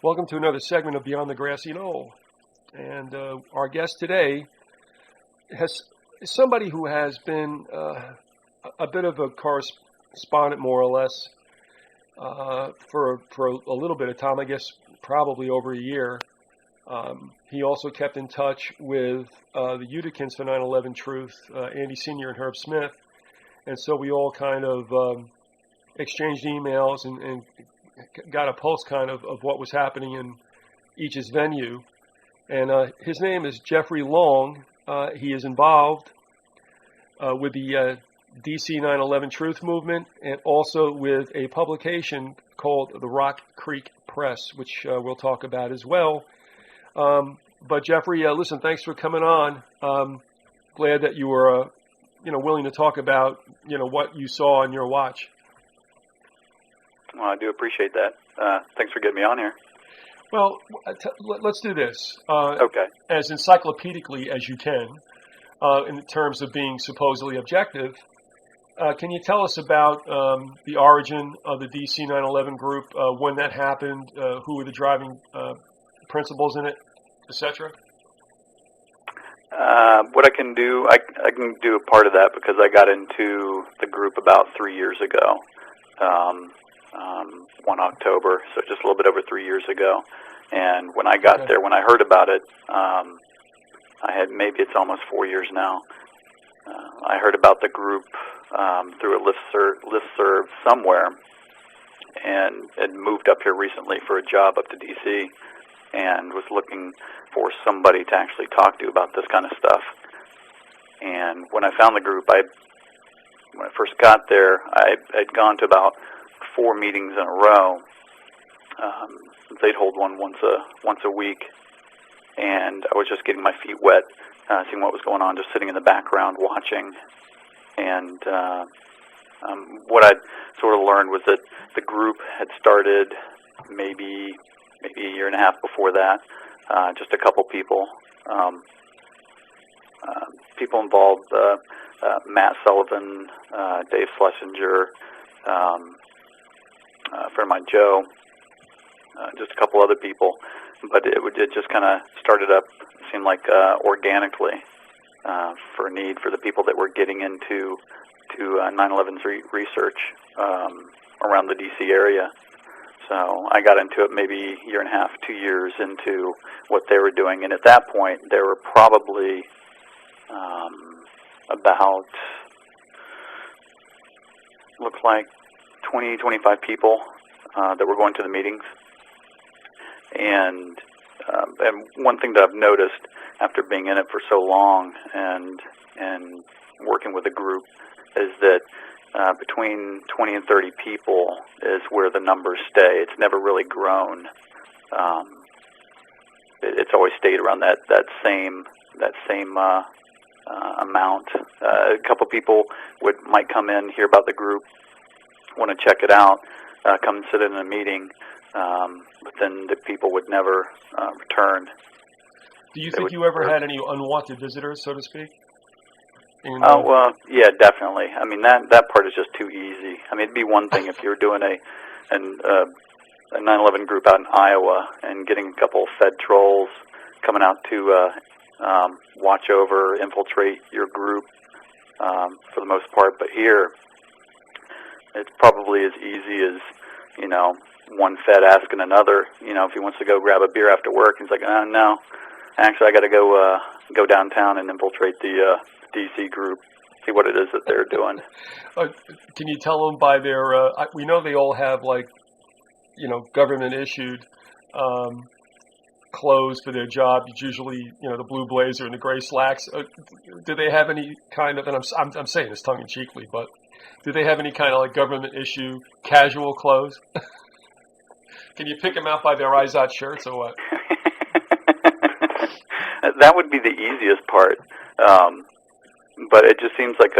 Welcome to another segment of Beyond the Grassy Knoll. And our guest today is somebody who has been a bit of a correspondent, more or less, for a little bit of time, I guess probably over a year. He also kept in touch with the Uticans for 9/11 Truth, Andy Sr. and Herb Smith. And so we all kind of exchanged emails and got a pulse kind of what was happening in each's venue. And his name is Jeffrey Long. He is involved with the DC 9/11 Truth Movement and also with a publication called the Rock Creek Press, which we'll talk about as well. But Jeffrey, listen, thanks for coming on. Glad that you were, willing to talk about, what you saw on your watch. Well, I do appreciate that. Thanks for getting me on here. Well, let's do this. Okay. As encyclopedically as you can, in terms of being supposedly objective. Can you tell us about the origin of the DC 9/11 group, when that happened, who were the driving principles in it, etc.? What I can do, I can do a part of that because I got into the group about 3 years ago. 1 October, so just a little bit over 3 years ago. And when I got there, when I heard about it, maybe it's almost 4 years now. I heard about the group through a listserv somewhere, and had moved up here recently for a job up to DC, and was looking for somebody to actually talk to about this kind of stuff. And when I found the group, when I first got there, I'd gone to about 4 meetings in a row. They'd hold one once a week, and I was just getting my feet wet, seeing what was going on, just sitting in the background watching. And what I sort of learned was that the group had started maybe a year and a half before that. Just a couple people. People involved: Matt Sullivan, Dave Schlesinger, a friend of mine, Joe, just a couple other people. But it just kind of started up, seemed like organically, for a need for the people that were getting into 9/11's research around the DC area. So I got into it maybe a year and a half, 2 years into what they were doing. And at that point, there were probably about, looks like 20, 25 people that were going to the meetings. And one thing that I've noticed after being in it for so long and working with a group is that between 20 and 30 people is where the numbers stay. It's never really grown. It's always stayed around that same amount. A couple people might come in, hear about the group, want to check it out, come and sit in a meeting, but then the people would never return. Do you think you ever had any unwanted visitors, so to speak? Oh, well, yeah, definitely. I mean, that part is just too easy. I mean, it'd be one thing if you were doing a 9/11 group out in Iowa and getting a couple of Fed trolls coming out to watch over, infiltrate your group for the most part. But here, it's probably as easy as, one Fed asking another, if he wants to go grab a beer after work. He's like, no, actually, I got to go downtown and infiltrate the DC group, see what it is that they're doing. Can you tell them by their, we know they all have government issued clothes for their job. It's usually, the blue blazer and the gray slacks. Do they have any kind of, and I'm saying this tongue in cheekly, but do they have any kind of government issue casual clothes? Can you pick them out by their Izod shirts or what? That would be the easiest part. But it just seems like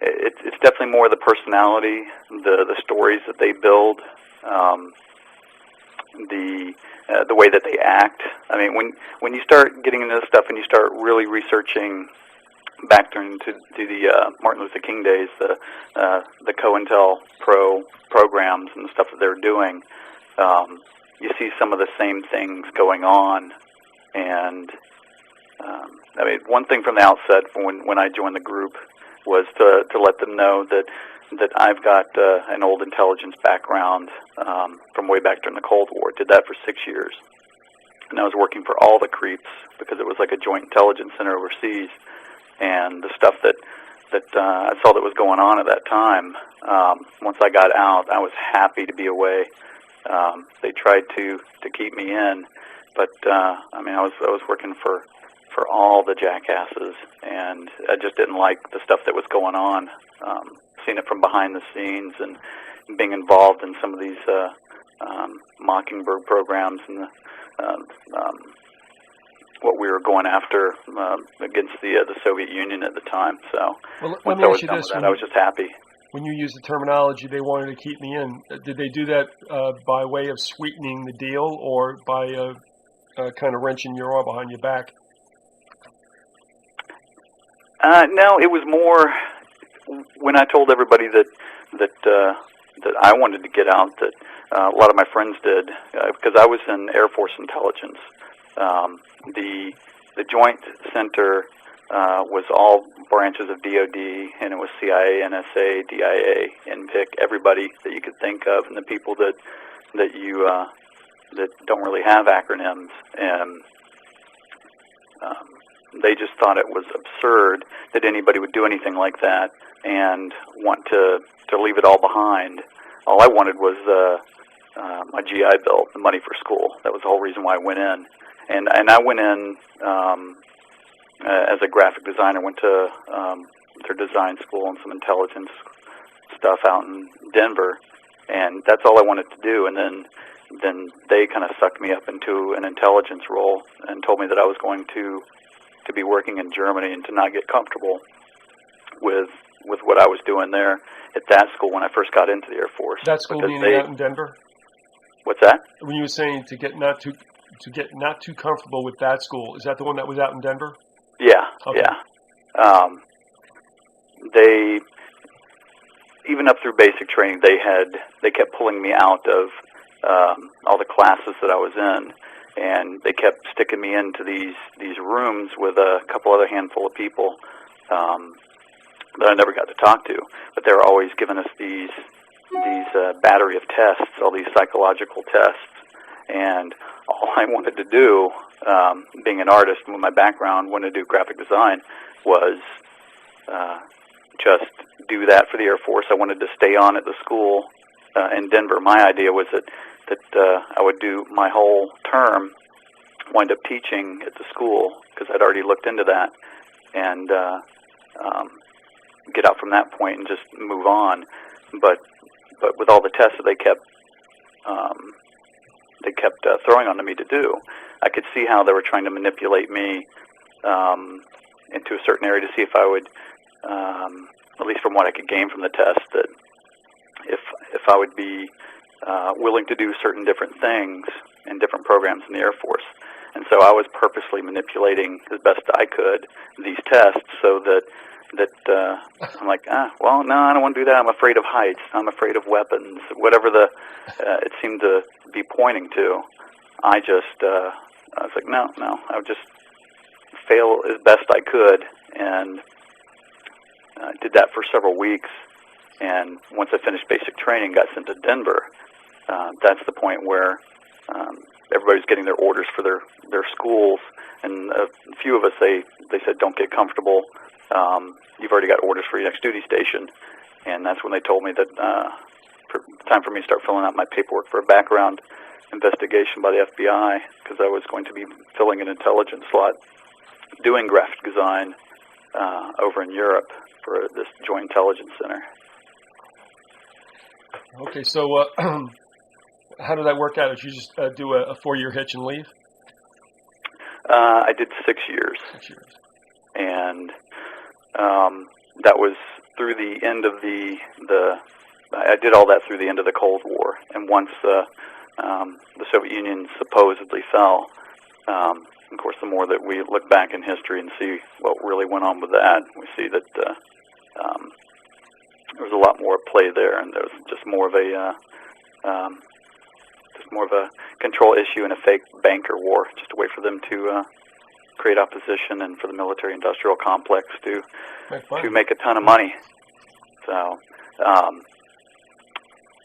it's definitely more the personality, the stories that they build, the way that they act. I mean, when you start getting into this stuff and you start really researching back into the Martin Luther King days, the COINTELPRO programs and the stuff that they're doing, you see some of the same things going on. And I mean, one thing from the outset when I joined the group was to let them know that I've got an old intelligence background from way back during the Cold War. Did that for 6 years. And I was working for all the creeps because it was like a joint intelligence center overseas. And the stuff that I saw that was going on at that time, once I got out, I was happy to be away. They tried to keep me in, but I mean, I was working for all the jackasses, and I just didn't like the stuff that was going on. Seeing it from behind the scenes and being involved in some of these Mockingbird programs and what we were going after against the Soviet Union at the time. So well, once I was done with that, I was just happy. When you use the terminology, they wanted to keep me in. Did they do that by way of sweetening the deal, or by kind of wrenching your arm behind your back? No, it was more when I told everybody that I wanted to get out. That a lot of my friends did, because I was in Air Force intelligence. The Joint Center was all branches of DOD, and it was CIA, NSA, DIA, NVIC, everybody that you could think of, and the people that don't really have acronyms, and they just thought it was absurd that anybody would do anything like that and want to leave it all behind. All I wanted was my GI Bill, the money for school. That was the whole reason why I went in. And I went in as a graphic designer, went to their design school and some intelligence stuff out in Denver, and that's all I wanted to do. And then they kind of sucked me up into an intelligence role and told me that I was going to be working in Germany and to not get comfortable with what I was doing there at that school when I first got into the Air Force. That school meaning out in Denver? What's that? When you were saying to get not too comfortable with that school, is that the one that was out in Denver? Yeah, okay. Yeah. They, even up through basic training, they kept pulling me out of all the classes that I was in, and they kept sticking me into these rooms with a couple other handful of people that I never got to talk to. But they were always giving us these battery of tests, all these psychological tests, and all I wanted to do, being an artist with my background, wanted to do graphic design, was just do that for the Air Force. I wanted to stay on at the school in Denver. My idea was that I would do my whole term, wind up teaching at the school, because I'd already looked into that, and get out from that point and just move on. But with all the tests that they kept throwing onto me to do, I could see how they were trying to manipulate me into a certain area to see if I would, at least from what I could gain from the test, that if I would be willing to do certain different things in different programs in the Air Force. And so I was purposely manipulating as best I could these tests so that I'm like, well, no, I don't want to do that. I'm afraid of heights. I'm afraid of weapons. Whatever it seemed to be pointing to, I was like, no, I would just fail as best I could, and did that for several weeks. And once I finished basic training, got sent to Denver. That's the point where everybody's getting their orders for their schools, and a few of us, they said, don't get comfortable. You've already got orders for your next duty station. And that's when they told me that time for me to start filling out my paperwork for a background investigation by the FBI, because I was going to be filling an intelligence slot doing graphic design over in Europe for this Joint Intelligence Center. Okay, so how did that work out? Did you just do a 4-year hitch and leave? I did 6 years. 6 years. And that was through the end of I did all that through the end of the Cold War. And once the Soviet Union supposedly fell, of course, the more that we look back in history and see what really went on with that, we see that there was a lot more at play there, and there was just more of more of a control issue and a fake banker war, just a way for them to create opposition and for the military-industrial complex to make a ton of money. So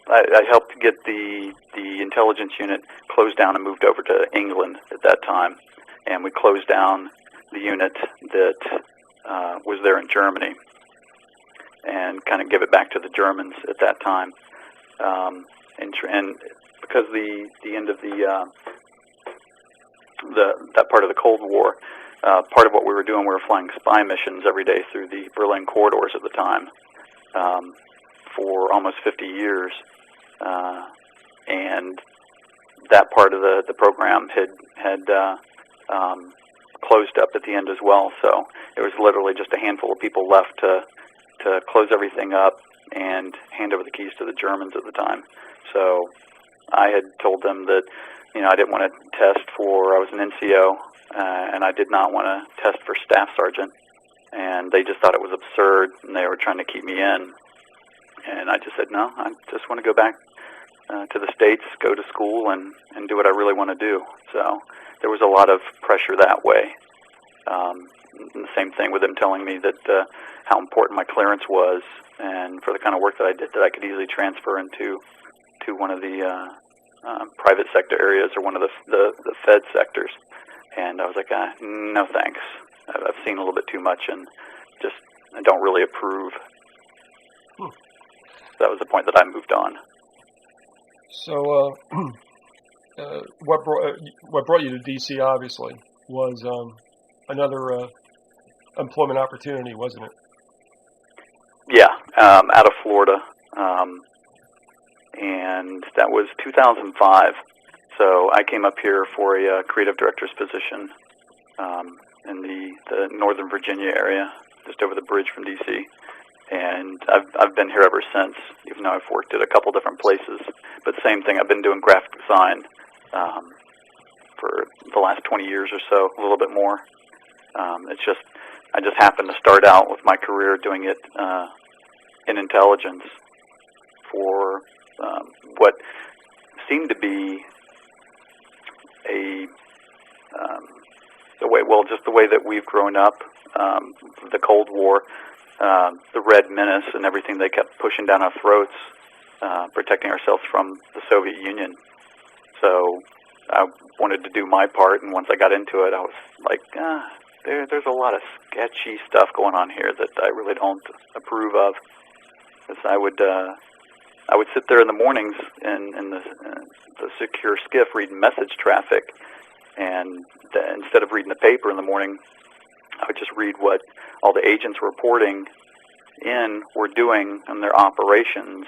I helped get the intelligence unit closed down and moved over to England at that time, and we closed down the unit that was there in Germany and kind of give it back to the Germans at that time. And because the end of that part of the Cold War, part of what we were doing, we were flying spy missions every day through the Berlin corridors at the time for almost 50 years, and that part of the program had closed up at the end as well. So it was literally just a handful of people left to close everything up and hand over the keys to the Germans at the time. So I had told them that, I didn't want to test I was an NCO, and I did not want to test for staff sergeant. And they just thought it was absurd, and they were trying to keep me in. And I just said, no, I just want to go back to the States, go to school, and do what I really want to do. So there was a lot of pressure that way. And the same thing with them telling me that how important my clearance was, and for the kind of work that I did, that I could easily transfer into one of the private sector areas or one of the Fed sectors. And I was like, no thanks. I've seen a little bit too much, and just I don't really approve. That was the point that I moved on. So what brought you to D.C. obviously was another employment opportunity, wasn't it? Yeah, out of Florida, and that was 2005. So I came up here for a creative director's position in the Northern Virginia area, just over the bridge from D.C. And I've been here ever since, even though I've worked at a couple different places. But same thing, I've been doing graphic design for the last 20 years or so, a little bit more. I just happened to start out with my career doing it in intelligence for what seemed to be just the way that we've grown up, the Cold War, the Red Menace, and everything they kept pushing down our throats, protecting ourselves from the Soviet Union. So I wanted to do my part, and once I got into it, I was like, there's a lot of sketchy stuff going on here that I really don't approve of. Because I would sit there in the mornings in the secure skiff reading message traffic, and instead of reading the paper in the morning, I would just read what all the agents reporting in were doing in their operations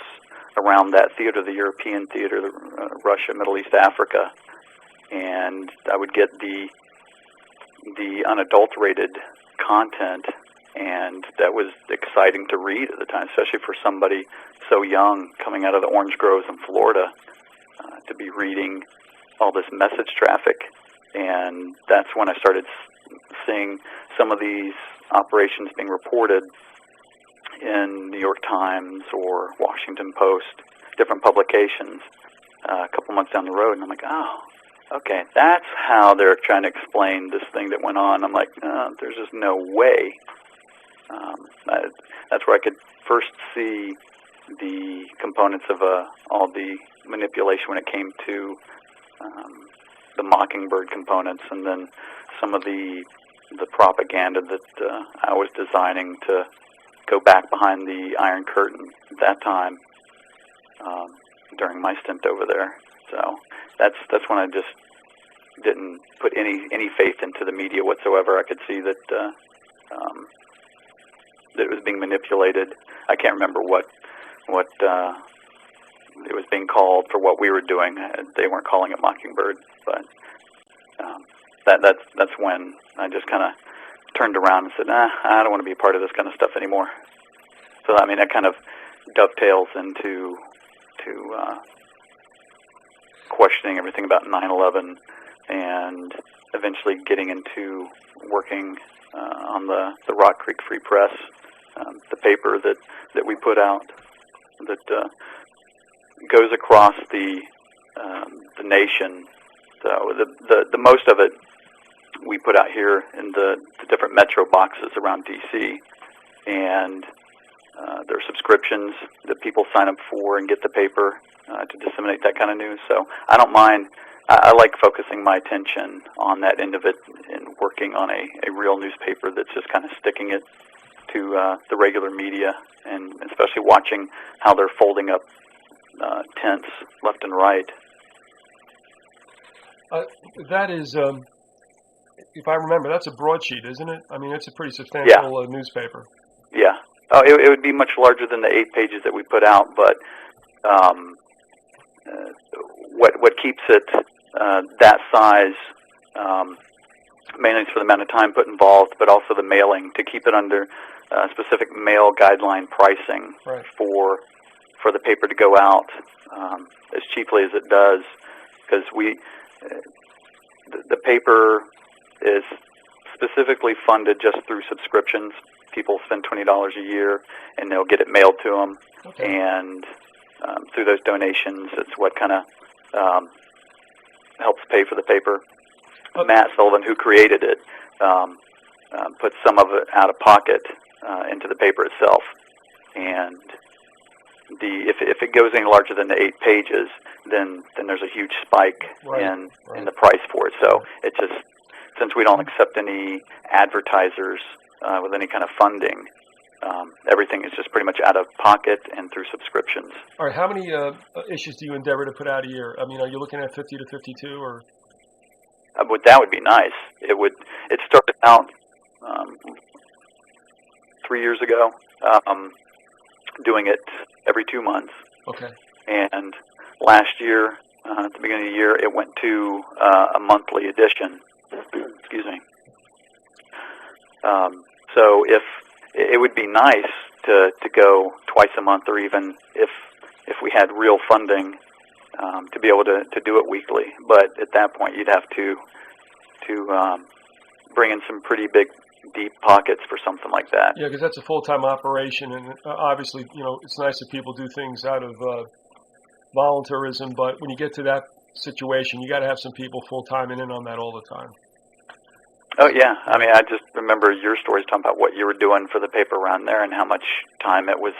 around that theater, the European theater, Russia, Middle East, Africa, and I would get the unadulterated content, and that was exciting to read at the time, especially for somebody so young coming out of the orange groves in Florida, to be reading all this message traffic. And that's when I started seeing some of these operations being reported in New York Times or Washington Post, different publications, a couple months down the road, and I'm like, oh, okay, that's how they're trying to explain this thing that went on. I'm like, there's just no way. That's where I could first see the components of all the manipulation when it came to the Mockingbird components, and then some of the propaganda that I was designing to go back behind the Iron Curtain at that time during my stint over there. So that's when I just didn't put any faith into the media whatsoever. I could see that that it was being manipulated. I can't remember what it was being called for what we were doing. They weren't calling it Mockingbird, but that's when I just kind of turned around and said, I don't want to be a part of this kind of stuff anymore. So I mean, that kind of dovetails into questioning everything about 9/11, and eventually getting into working on the Rock Creek Free Press, the paper that we put out that goes across the the nation. So the most of it we put out here in the different metro boxes around D.C. and there are subscriptions that people sign up for and get the paper to disseminate that kind of news. So I don't mind. I like focusing my attention on that end of it and working on a real newspaper that's just kind of sticking it to the regular media, and especially watching how they're folding up tents left and right. That is, if I remember, that's a broadsheet, isn't it? I mean, it's a pretty substantial newspaper. Yeah. Oh, it would be much larger than the 8 pages that we put out, but what keeps it that size, mainly for the amount of time put involved, but also the mailing, to keep it under specific mail guideline pricing for the paper to go out as cheaply as it does, because the paper is specifically funded just through subscriptions. People spend $20 a year, and they'll get it mailed to them. Okay. And through those donations, it's what kind of helps pay for the paper. Okay. Matt Sullivan, who created it, put some of it out of pocket into the paper itself. And if it goes any larger than the 8 pages, then there's a huge spike in the price for it. So it just, since we don't accept any advertisers with any kind of funding, everything is just pretty much out of pocket and through subscriptions. All right, how many issues do you endeavor to put out a year? I mean, are you looking at 50 to 52, or? That would be nice. It started out 3 years ago, doing it every 2 months. Okay. And last year, at the beginning of the year, it went to a monthly edition. Excuse me. So if it would be nice to go twice a month, or even if we had real funding to be able to do it weekly. But at that point, you'd have to bring in some pretty big, deep pockets for something like that. Yeah, because that's a full-time operation, and obviously, it's nice that people do things out of voluntarism. But when you get to that situation, you got to have some people full-time and in on that all the time. Oh, yeah. I mean, I just remember your stories talking about what you were doing for the paper around there and how much time it was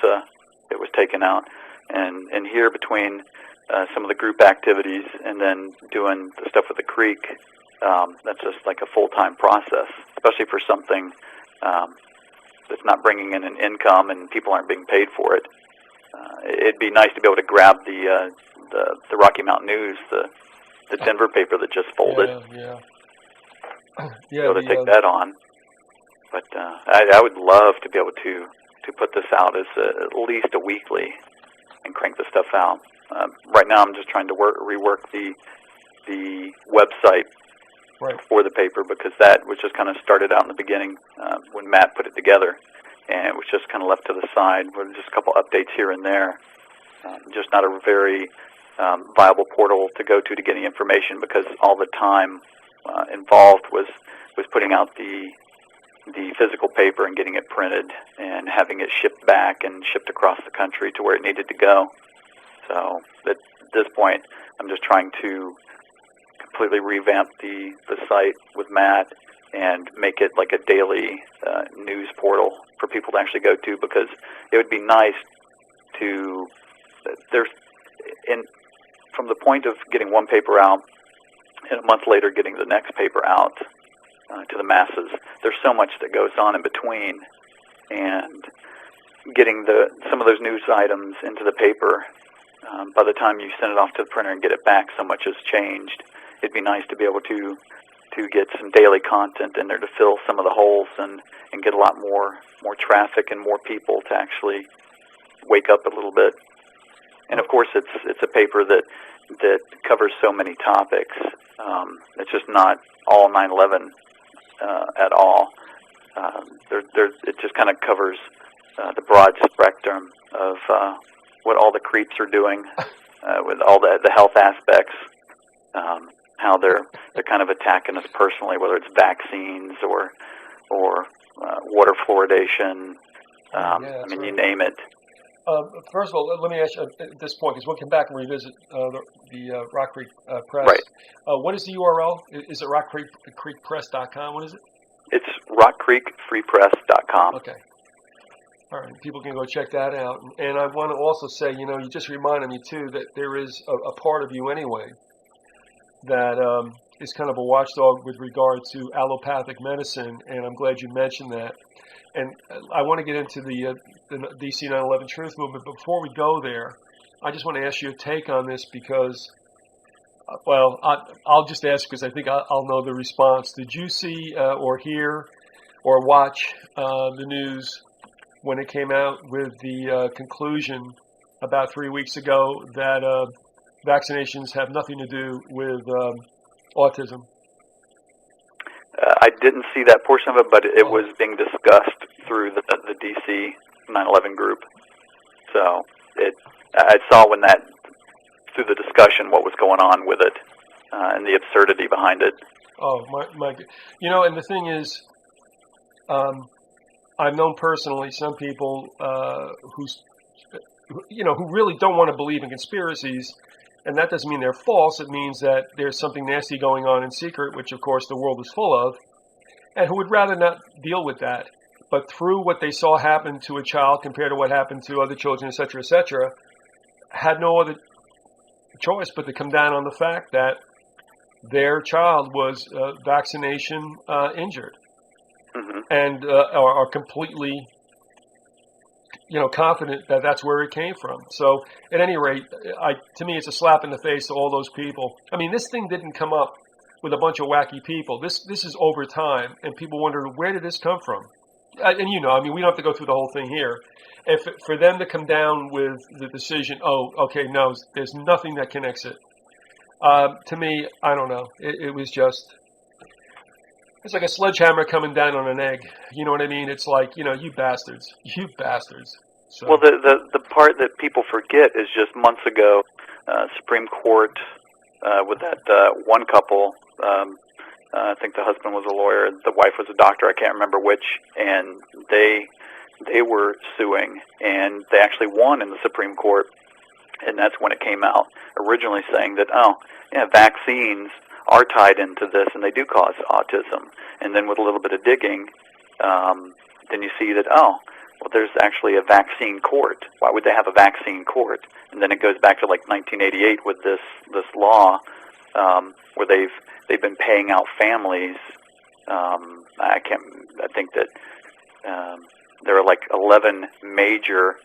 taken out. And here, between some of the group activities and then doing the stuff with the creek, that's just like a full-time process, especially for something that's not bringing in an income and people aren't being paid for it. It'd be nice to be able to grab the Rocky Mountain News, the Denver paper that just folded. Yeah. Be able to take that on, but I would love to be able to put this out as at least a weekly and crank the stuff out. Right now, I'm just trying to rework the website for the paper, because that was just kind of started out in the beginning when Matt put it together, and it was just kind of left to the side with just a couple updates here and there. Just not a very viable portal to go to get any information, because all the time involved was putting out the physical paper and getting it printed and having it shipped back and shipped across the country to where it needed to go. So at this point, I'm just trying to completely revamp the site with Matt and make it like a daily news portal for people to actually go to, because it would be nice to, from the point of getting one paper out and a month later getting the next paper out to the masses, there's so much that goes on in between, and getting some of those news items into the paper, by the time you send it off to the printer and get it back, so much has changed. It'd be nice to be able to get some daily content in there to fill some of the holes and get a lot more traffic and more people to actually wake up a little bit. And of course, it's a paper that covers so many topics. It's just not all 9/11 at all. It just kind of covers the broad spectrum of what all the creeps are doing with all the health aspects, how they're kind of attacking us personally, whether it's vaccines or water fluoridation. I mean, you name it. First of all, let me ask you at this point, because we'll come back and revisit the Rock Creek Press. Right. What is the URL? Is it rockcreekpress.com? What is it? It's rockcreekfreepress.com. Okay. All right. People can go check that out. And I want to also say, you just reminded me, too, that there is a part of you anyway that is kind of a watchdog with regard to allopathic medicine, and I'm glad you mentioned that. And I want to get into the DC 9/11 Truth Movement. But before we go there, I just want to ask you a take on this because, I'll just ask because I think I'll know the response. Did you see or hear or watch the news when it came out with the conclusion about 3 weeks ago that vaccinations have nothing to do with autism? I didn't see that portion of it, but it was being discussed through the DC 9/11 group. So I saw through the discussion what was going on with it and the absurdity behind it. Oh, my! And the thing is, I've known personally some people who really don't want to believe in conspiracies. And that doesn't mean they're false. It means that there's something nasty going on in secret, which, of course, the world is full of, and who would rather not deal with that. But through what they saw happen to a child compared to what happened to other children, et cetera, had no other choice but to come down on the fact that their child was vaccination injured, Mm-hmm. and are completely confident that that's where it came from. So, at any rate, to me, it's a slap in the face to all those people. I mean, this thing didn't come up with a bunch of wacky people. This is over time, and people wonder, where did this come from? And we don't have to go through the whole thing here. And for them to come down with the decision, no, there's nothing that connects it. To me, I don't know. It was just, it's like a sledgehammer coming down on an egg. You know what I mean? It's like, you bastards. So. Well, the part that people forget is just months ago, Supreme Court with that one couple. I think the husband was a lawyer, the wife was a doctor. I can't remember which, and they were suing, and they actually won in the Supreme Court. And that's when it came out, originally saying that vaccines are tied into this, and they do cause autism. And then with a little bit of digging, then you see that there's actually a vaccine court. Why would they have a vaccine court? And then it goes back to like 1988 with this law where they've been paying out families. I think that there are like 11 major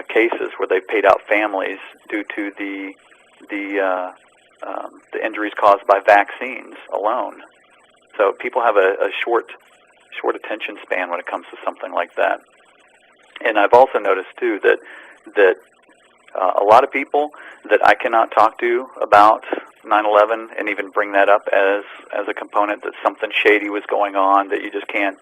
cases where they've paid out families due to the injuries caused by vaccines alone. So people have a short attention span when it comes to something like that. And I've also noticed too that a lot of people that I cannot talk to about 9/11 and even bring that up as a component that something shady was going on, that you just can't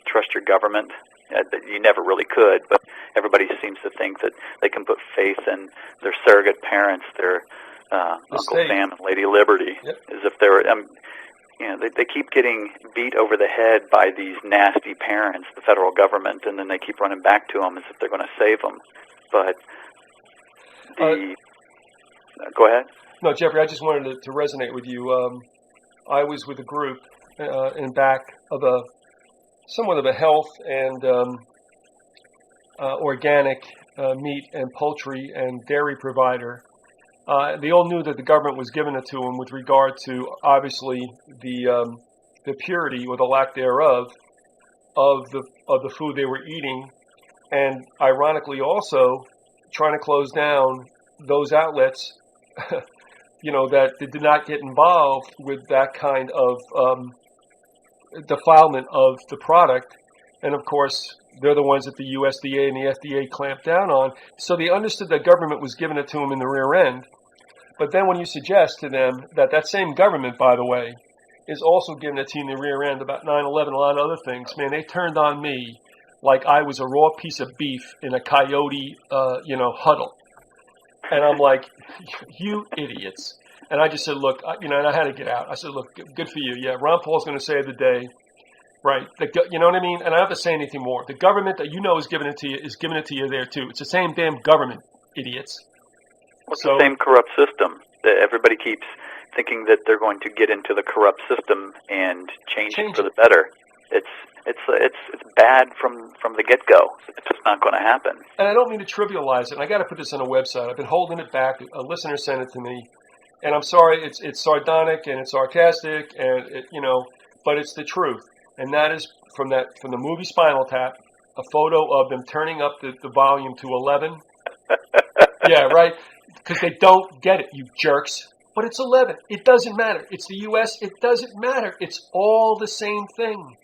trust your government. That you never really could, but everybody seems to think that they can put faith in their surrogate parents, their Uncle Sam and Lady Liberty, yep. As if they're, they keep getting beat over the head by these nasty parents, the federal government, and then they keep running back to them as if they're going to save them. But go ahead. No, Jeffrey, I just wanted to resonate with you. I was with a group in back of somewhat of a health and organic meat and poultry and dairy provider. They all knew that the government was giving it to them with regard to, obviously, the purity or the lack thereof of the food they were eating, and ironically also trying to close down those outlets, that did not get involved with that kind of defilement of the product. And of course, they're the ones that the USDA and the FDA clamped down on. So they understood that government was giving it to them in the rear end. But then when you suggest to them that same government, by the way, is also giving it to you in the rear end about 9/11, a lot of other things, man, they turned on me like I was a raw piece of beef in a coyote, huddle. And I'm like, you idiots. And I just said, look, and I had to get out. I said, look, good for you. Yeah, Ron Paul's going to save the day. Right. You know what I mean? And I don't have to say anything more. The government that you know is giving it to you is giving it to you there too. It's the same damn government, idiots. Well, it's the same corrupt system that everybody keeps thinking that they're going to get into the corrupt system and change it for the better. It's bad from the get-go. It's just not going to happen. And I don't mean to trivialize it. And I got to put this on a website. I've been holding it back. A listener sent it to me, and I'm sorry. It's sardonic and it's sarcastic, and but it's the truth. And that is from the movie Spinal Tap, a photo of them turning up the volume to 11. Yeah, right. Because they don't get it, you jerks. But it's 11. It doesn't matter. It's the U.S. It doesn't matter. It's all the same thing.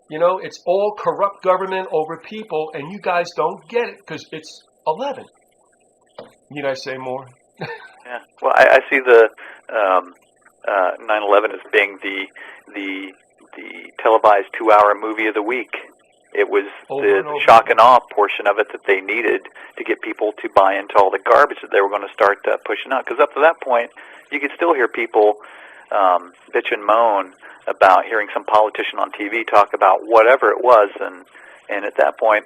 It's all corrupt government over people, and you guys don't get it because it's 11. Need I say more? Yeah. Well, I see the 9/11 as being the televised 2-hour movie of the week. It was the shock and awe portion of it that they needed to get people to buy into all the garbage that they were going to start pushing out. Because up to that point, you could still hear people bitch and moan about hearing some politician on TV talk about whatever it was, and at that point,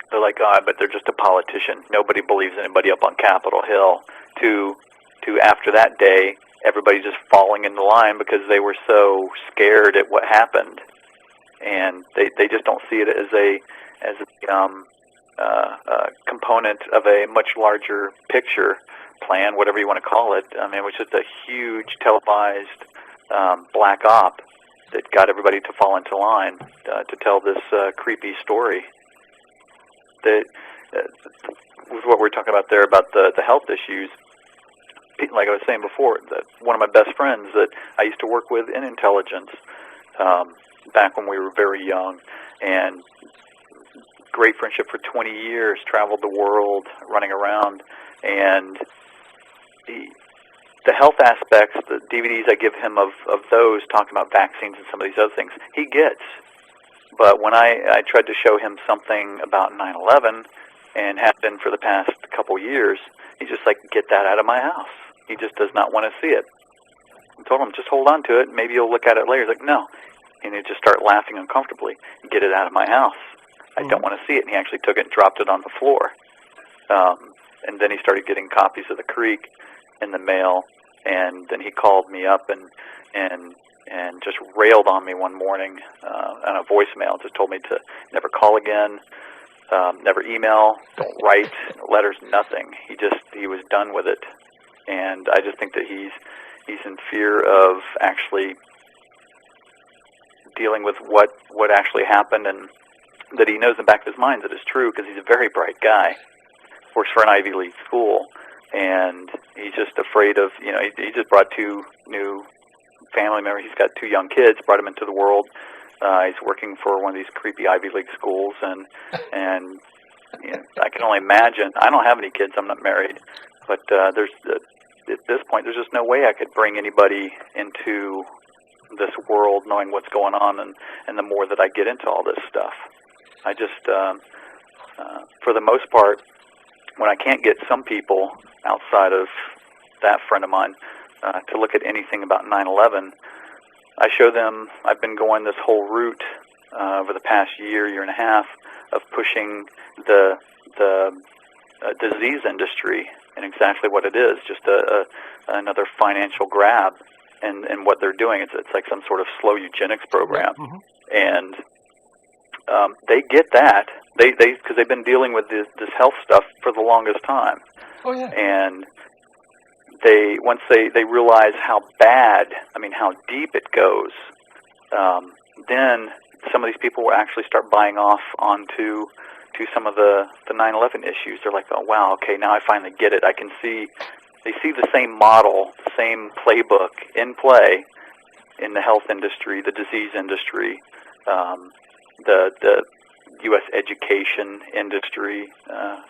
they're like, oh, but they're just a politician. Nobody believes anybody up on Capitol Hill. To after that day, everybody just falling in the line because they were so scared at what happened, and they just don't see it as a component of a much larger picture plan, whatever you want to call it. I mean, it was just a huge televised black op that got everybody to fall into line to tell this creepy story. That with what we're talking about there about the health issues, like I was saying before, that one of my best friends that I used to work with in intelligence back when we were very young, and great friendship for 20 years, traveled the world, running around, and the health aspects, the DVDs I give him of those, talking about vaccines and some of these other things, he gets. But when I tried to show him something about 9/11, and have been for the past couple years, he's just like, get that out of my house. He just does not want to see it. I told him, just hold on to it, maybe you'll look at it later. He's like, no. And he'd just start laughing uncomfortably. Get it out of my house. I don't want to see it. And he actually took it and dropped it on the floor. And then he started getting copies of The Creek in the mail, and then he called me up and just railed on me one morning on a voicemail. Just told me to never call again, never email, don't write letters, nothing. He was done with it, and I just think that he's in fear of actually dealing with what actually happened, and that he knows in the back of his mind that it's true because he's a very bright guy, works for an Ivy League school, and he's just afraid of, he just brought 2 new family members. He's got 2 young kids, brought them into the world. He's working for one of these creepy Ivy League schools, and I can only imagine. I don't have any kids. I'm not married, but at this point, there's just no way I could bring anybody into this world knowing what's going on, and the more that I get into all this stuff, I just, for the most part, when I can't get some people outside of that friend of mine to look at anything about 9/11, I show them. I've been going this whole route over the past year and a half of pushing the disease industry and exactly what it is, just another financial grab, and what they're doing. It's like some sort of slow eugenics program, and they get that. Because they've been dealing with this health stuff for the longest time. Oh yeah. And once they realize how bad, how deep it goes, then some of these people will actually start buying off onto some of the 9/11 issues. They're like, oh wow, okay, now I finally get it. I can see. They see the same model, the same playbook in play in the health industry, the disease industry, the U.S. education industry,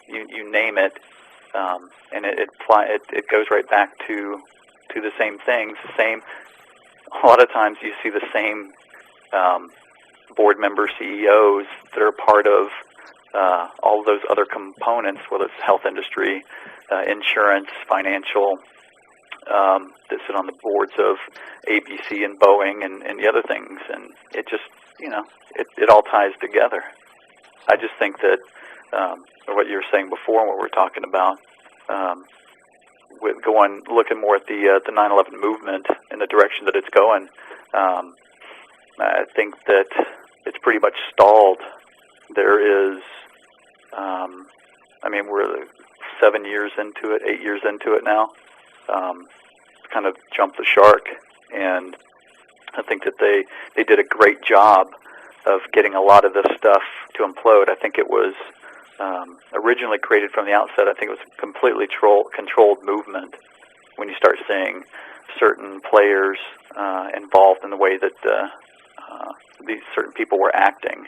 you name it, and it goes right back to the same things. A lot of times you see the same board member CEOs that are part of all of those other components, whether it's health industry, insurance, financial, that sit on the boards of ABC and Boeing and the other things, and it just it all ties together. I just think that what you were saying before and what we're talking about, with looking more at the 9/11 movement and the direction that it's going, I think that it's pretty much stalled. There is, we're 7 years into it, 8 years into it now. Kind of jumped the shark, and I think that they did a great job of getting a lot of this stuff to implode. I think it was originally created from the outset. I think it was a completely controlled movement when you start seeing certain players involved in the way that these certain people were acting,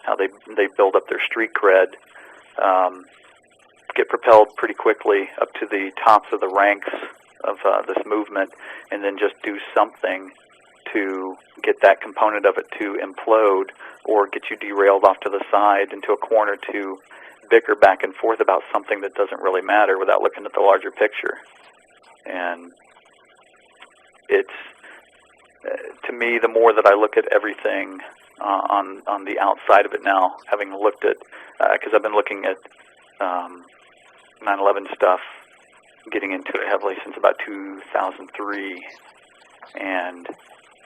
how they build up their street cred, get propelled pretty quickly up to the tops of the ranks of this movement, and then just do something to get that component of it to implode or get you derailed off to the side into a corner to bicker back and forth about something that doesn't really matter without looking at the larger picture. And it's, to me, the more that I look at everything on the outside of it now, having looked at, because I've been looking at 9/11 stuff, getting into it heavily since about 2003, and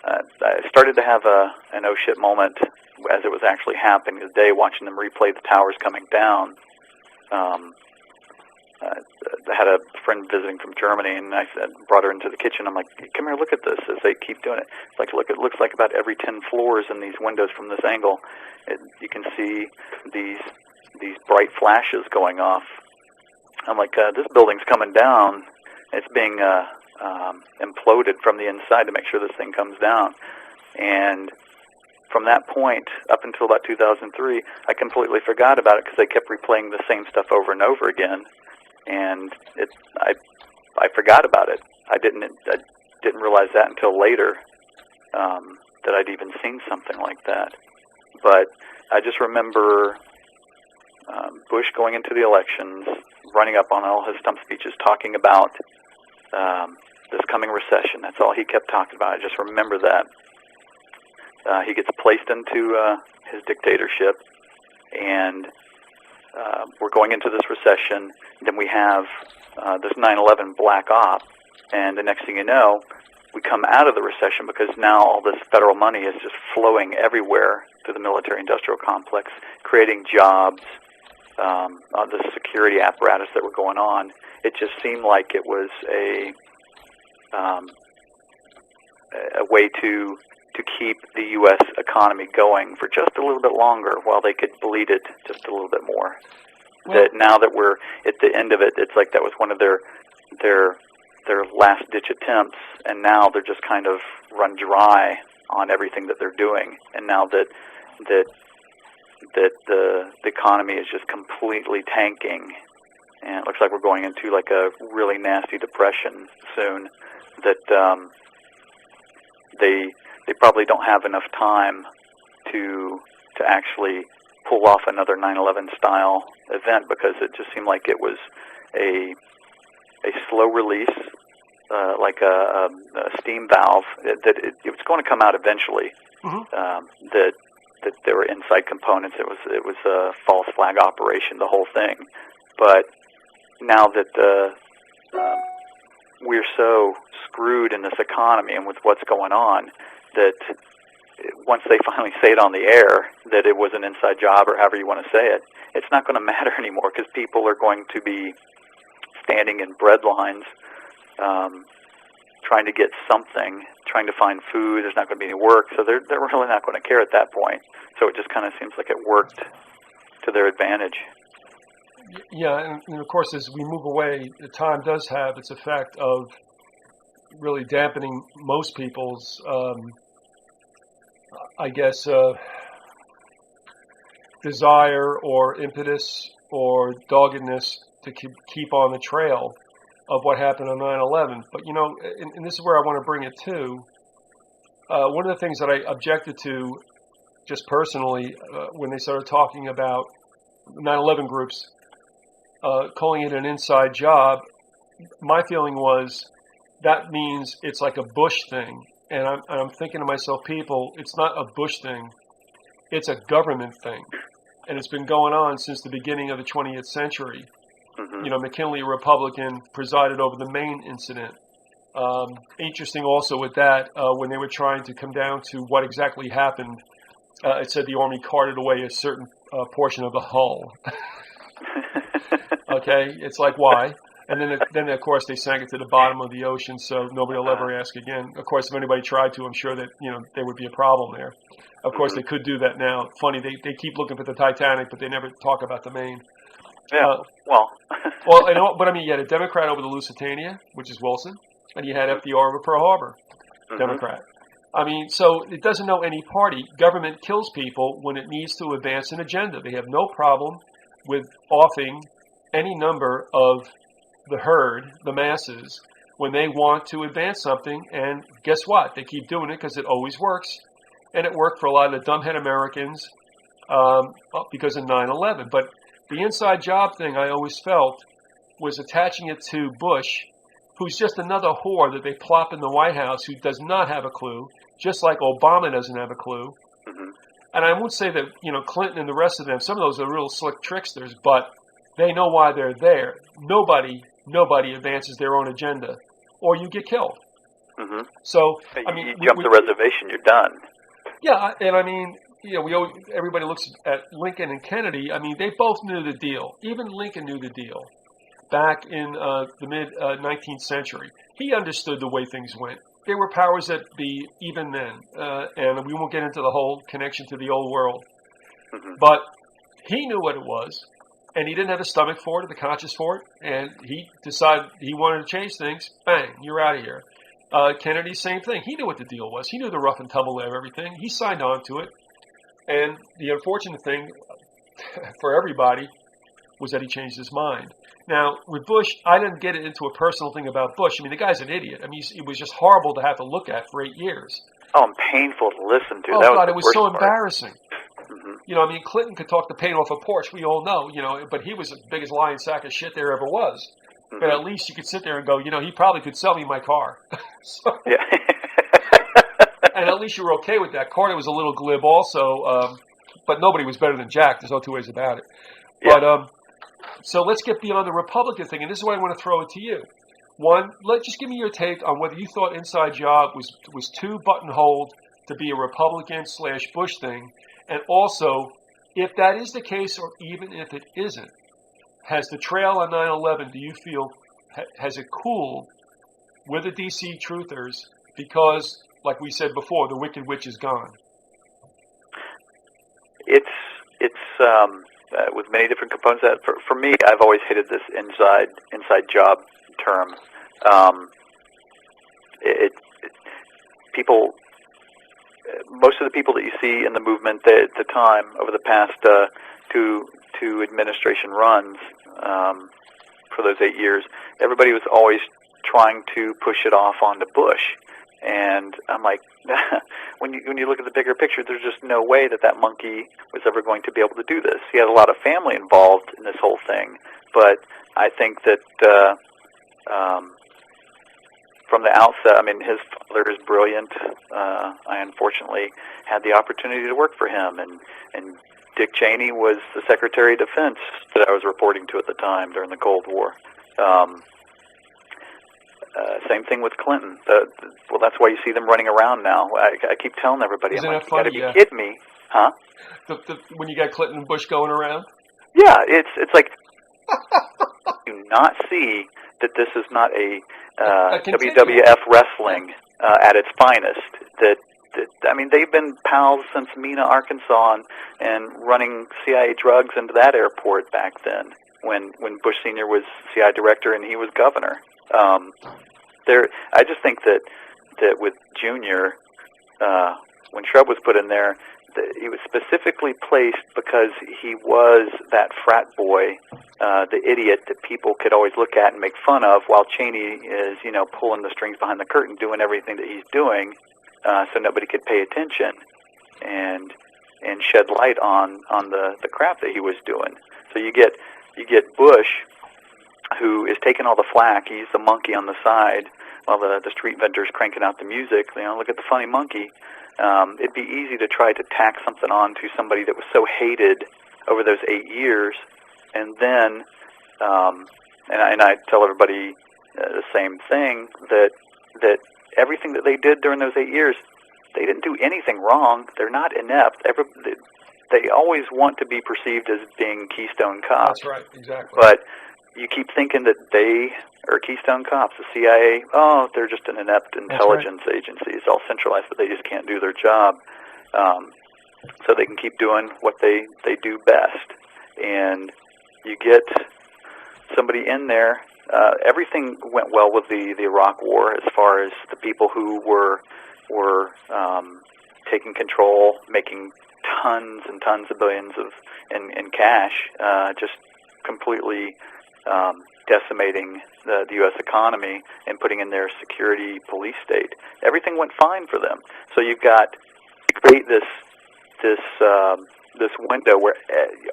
I started to have an oh shit moment as it was actually happening today, watching them replay the towers coming down. I had a friend visiting from Germany, and I brought her into the kitchen. I'm like, come here, look at this, as they keep doing it. It's like, look, it looks like about every 10 floors in these windows from this angle, you can see these bright flashes going off. I'm like, this building's coming down. It's being imploded from the inside to make sure this thing comes down. And from that point up until about 2003, I completely forgot about it because they kept replaying the same stuff over and over again. And I forgot about it. I didn't realize that until later, that I'd even seen something like that. But I just remember Bush going into the elections, running up on all his stump speeches, talking about this coming recession. That's all he kept talking about. I just remember that. He gets placed into his dictatorship, and we're going into this recession. Then we have this 9/11 black op, and the next thing you know, we come out of the recession because now all this federal money is just flowing everywhere through the military-industrial complex, creating jobs, the security apparatus that were going on. It just seemed like it was a way to keep the U.S. economy going for just a little bit longer while they could bleed it just a little bit more. Well, that now that we're at the end of it, it's like that was one of their last-ditch attempts, and now they're just kind of run dry on everything that they're doing. And now that the economy is just completely tanking, and it looks like we're going into like a really nasty depression soon, that they probably don't have enough time to actually pull off another 9/11 style event, because it just seemed like it was a slow release, like a steam valve, that it was going to come out eventually. Mm-hmm. That there were inside components. It was a false flag operation, the whole thing. But now that we're so screwed in this economy and with what's going on, that once they finally say it on the air that it was an inside job, or however you want to say it, it's not going to matter anymore, because people are going to be standing in bread lines, trying to get something, trying to find food. There's not going to be any work, so they're really not going to care at that point. So it just kind of seems like it worked to their advantage. Yeah, and of course, as we move away, the time does have its effect of really dampening most people's, desire or impetus or doggedness to keep on the trail of what happened on 9/11. But, and this is where I want to bring it to. One of the things that I objected to, just personally, when they started talking about 9/11 groups, calling it an inside job, my feeling was that means it's like a Bush thing. And I'm thinking to myself, people, it's not a Bush thing. It's a government thing, and it's been going on since the beginning of the 20th century. Mm-hmm. You know, McKinley, a Republican, presided over the Maine incident. Interesting also with that, when they were trying to come down to what exactly happened, it said the Army carted away a certain portion of the hull. Okay, it's like, why? And then of course they sank it to the bottom of the ocean, so nobody will ever ask again. Of course, if anybody tried to, I'm sure that there would be a problem there. Of course, they could do that now. Funny, they keep looking for the Titanic, but they never talk about the Maine. Yeah. Well. Well, but I mean, you had a Democrat over the Lusitania, which is Wilson, and you had FDR over Pearl Harbor, Democrat. I mean, so it doesn't know any party. Government kills people when it needs to advance an agenda. They have no problem with offing any number of the herd, the masses, when they want to advance something. And guess what? They keep doing it because it always works. And it worked for a lot of the dumbhead Americans because of 9/11. But the inside job thing I always felt was attaching it to Bush, who's just another whore that they plop in the White House who does not have a clue, just like Obama doesn't have a clue. Mm-hmm. And I won't say that, Clinton and the rest of them, some of those are real slick tricksters, but they know why they're there. Nobody advances their own agenda, or you get killed. Mm-hmm. So, you jump the reservation, you're done. Yeah, and I mean, everybody looks at Lincoln and Kennedy. I mean, they both knew the deal. Even Lincoln knew the deal back in the mid-19th century. He understood the way things went. There were powers that be even then, and we won't get into the whole connection to the old world. Mm-hmm. But he knew what it was, and he didn't have the stomach for it or the conscience for it, and he decided he wanted to change things. Bang, you're out of here. Kennedy, same thing. He knew what the deal was. He knew the rough and tumble of everything. He signed on to it. And the unfortunate thing for everybody was that he changed his mind. Now, with Bush, I didn't get it into a personal thing about Bush. I mean, the guy's an idiot. I mean, it was just horrible to have to look at for 8 years. Oh, and painful to listen to. Oh, that God, was it was so part. embarrassing. Mm-hmm. I mean, Clinton could talk the paint off a porch. We all know, but he was the biggest lying sack of shit there ever was. Mm-hmm. But at least you could sit there and go, he probably could sell me my car. Yeah. And at least you were okay with that. Carter was a little glib also, but nobody was better than Jack. There's no two ways about it. Yeah. But so let's get beyond the Republican thing, and this is why I want to throw it to you. One, just give me your take on whether you thought Inside Job was too buttonholed to be a Republican/Bush thing, and also, if that is the case, or even if it isn't, has the trail on 9/11, do you feel, has it cooled with the DC truthers because, like we said before, the Wicked Witch is gone? It's with many different components. That for me, I've always hated this inside job term. People, most of the people that you see in the movement at the time over the past two administration runs for those 8 years, everybody was always trying to push it off onto Bush. And I'm like, when you look at the bigger picture, there's just no way that monkey was ever going to be able to do this. He had a lot of family involved in this whole thing, but I think that from the outset, I mean, his father is brilliant. I unfortunately had the opportunity to work for him, and Dick Cheney was the Secretary of Defense that I was reporting to at the time during the Cold War. Same thing with Clinton. Well, that's why you see them running around now. I keep telling everybody, Isn't I'm like, that funny? you gotta be kidding me, huh? When you got Clinton and Bush going around? Yeah, it's like, do not see that this is not a WWF wrestling at its finest. I mean, they've been pals since Mena, Arkansas, and running CIA drugs into that airport back then when Bush Sr. was CIA director and he was governor. I just think that with Junior, when Shrub was put in there, he was specifically placed because he was that frat boy, the idiot that people could always look at and make fun of, while Cheney is, pulling the strings behind the curtain, doing everything that he's doing, so nobody could pay attention and shed light on the crap that he was doing. So you get Bush, who is taking all the flack. He's the monkey on the side while the street vendors cranking out the music. Look at the funny monkey. it'd be easy to try to tack something on to somebody that was so hated over those 8 years, and then, and I tell everybody the same thing, that everything that they did during those 8 years, they didn't do anything wrong. They're not inept. They always want to be perceived as being Keystone Cops. That's right, exactly. But you keep thinking that they are Keystone Cops. The CIA, they're just an inept intelligence agency. It's all centralized, but they just can't do their job. So they can keep doing what they do best. And you get somebody in there. Everything went well with the Iraq War as far as the people who were taking control, making tons and tons of billions in cash, just completely decimating the U.S. economy and putting in their security police state. Everything went fine for them. So you create this window where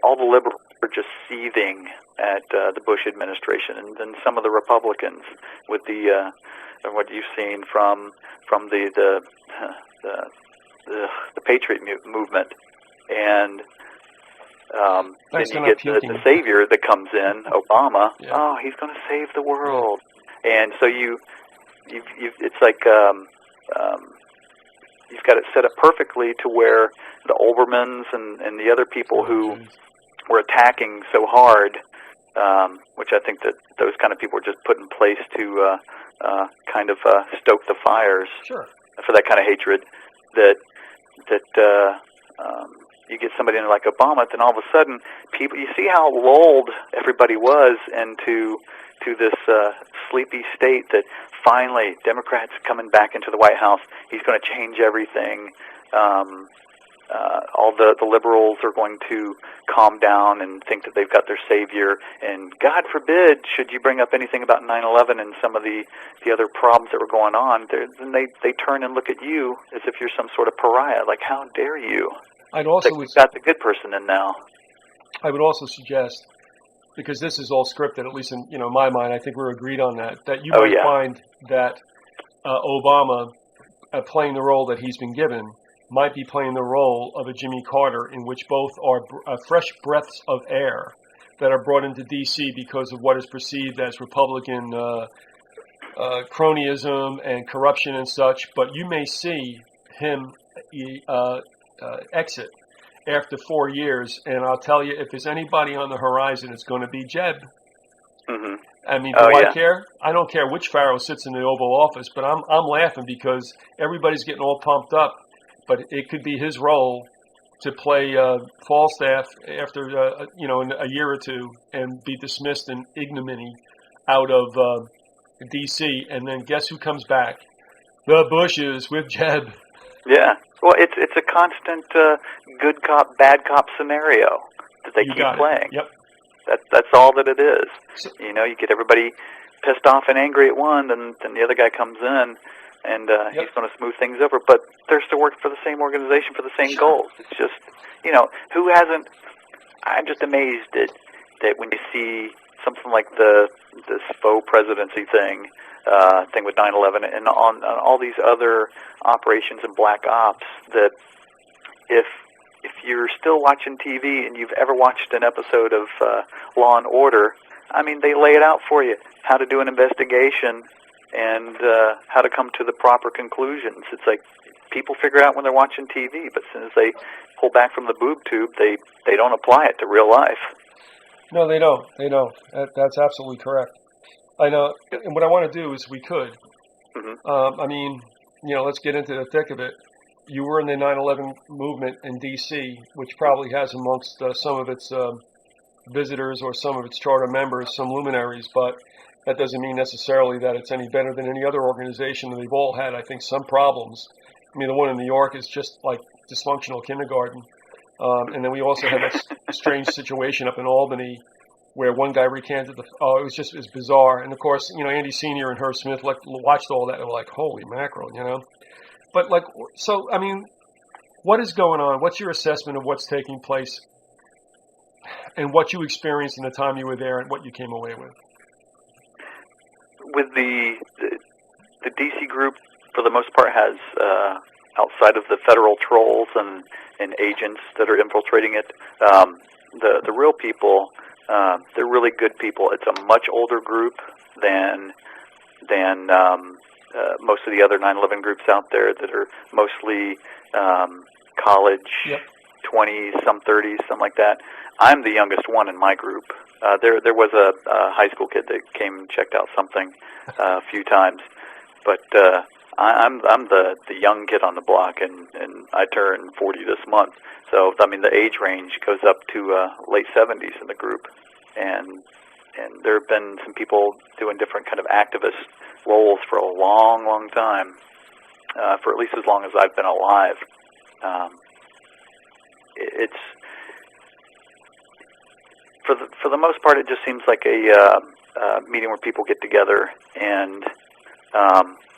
all the liberals are just seething at the Bush administration, and then some of the Republicans with the what you've seen from the Patriot movement, and then you get the savior that comes in, Obama. Yeah. Oh, he's going to save the world, and so it's like you've got it set up perfectly to where the Olbermans and the other people who were attacking so hard, which I think that those kind of people were just put in place to kind of stoke the fires for that kind of hatred, that you get somebody in like Obama, then all of a sudden you see how lulled everybody was into this sleepy state that finally Democrats coming back into the White House, he's going to change everything. All the liberals are going to calm down and think that they've got their savior, and God forbid should you bring up anything about 9/11 and some of the other problems that were going on, then they turn and look at you as if you're some sort of pariah, like how dare you? We've got the good person in now. I would also suggest, because this is all scripted, at least in my mind, I think we're agreed on that you might find that Obama, playing the role that he's been given, might be playing the role of a Jimmy Carter, in which both are fresh breaths of air that are brought into D.C. because of what is perceived as Republican cronyism and corruption and such. But you may see him exit after 4 years, and I'll tell you, if there's anybody on the horizon, it's going to be Jeb. Mm-hmm. I mean, do I care? I don't care which pharaoh sits in the Oval Office, but I'm laughing because everybody's getting all pumped up. But it could be his role to play Falstaff after in a year or two and be dismissed in ignominy out of D.C. And then guess who comes back? The Bushes with Jeb. Yeah. Well, it's a constant good cop, bad cop scenario that they keep playing. Yep. That's all that it is. So, you get everybody pissed off and angry at one, and then the other guy comes in, and he's going to smooth things over. But they're still working for the same organization for the same goals. It's just, who hasn't? I'm just amazed that when you see something like this faux presidency thing with 9/11 and on all these other operations and black ops, that if you're still watching TV and you've ever watched an episode of Law and Order, I mean, they lay it out for you, how to do an investigation and how to come to the proper conclusions. It's like people figure out when they're watching TV, but as soon as they pull back from the boob tube, they don't apply it to real life. No, they don't. They don't. That's absolutely correct. I know. And what I want to do is we could. Mm-hmm. I mean, let's get into the thick of it. You were in the 9/11 movement in D.C., which probably has amongst some of its visitors or some of its charter members some luminaries, but that doesn't mean necessarily that it's any better than any other organization. And they've all had, I think, some problems. I mean, the one in New York is just like dysfunctional kindergarten. And then we also had that strange situation up in Albany where one guy recanted it was bizarre. And of course, Andy Sr. and Herb Smith watched all that and were like, holy mackerel, But so, I mean, what is going on? What's your assessment of what's taking place and what you experienced in the time you were there and what you came away with? With the DC group, for the most part, has outside of the federal trolls and agents that are infiltrating it. The real people, they're really good people. It's a much older group than most of the other 9/11 groups out there that are mostly college, Yep. 20s, some 30s, something like that. I'm the youngest one in my group. There was a high school kid that came and checked out something a few times, but I'm the young kid on the block, and I turn 40 this month. So I mean the age range goes up to late 70s in the group, and there have been some people doing different kind of activist roles for a long time, for at least as long as I've been alive. It's for the most part, it just seems like a meeting where people get together and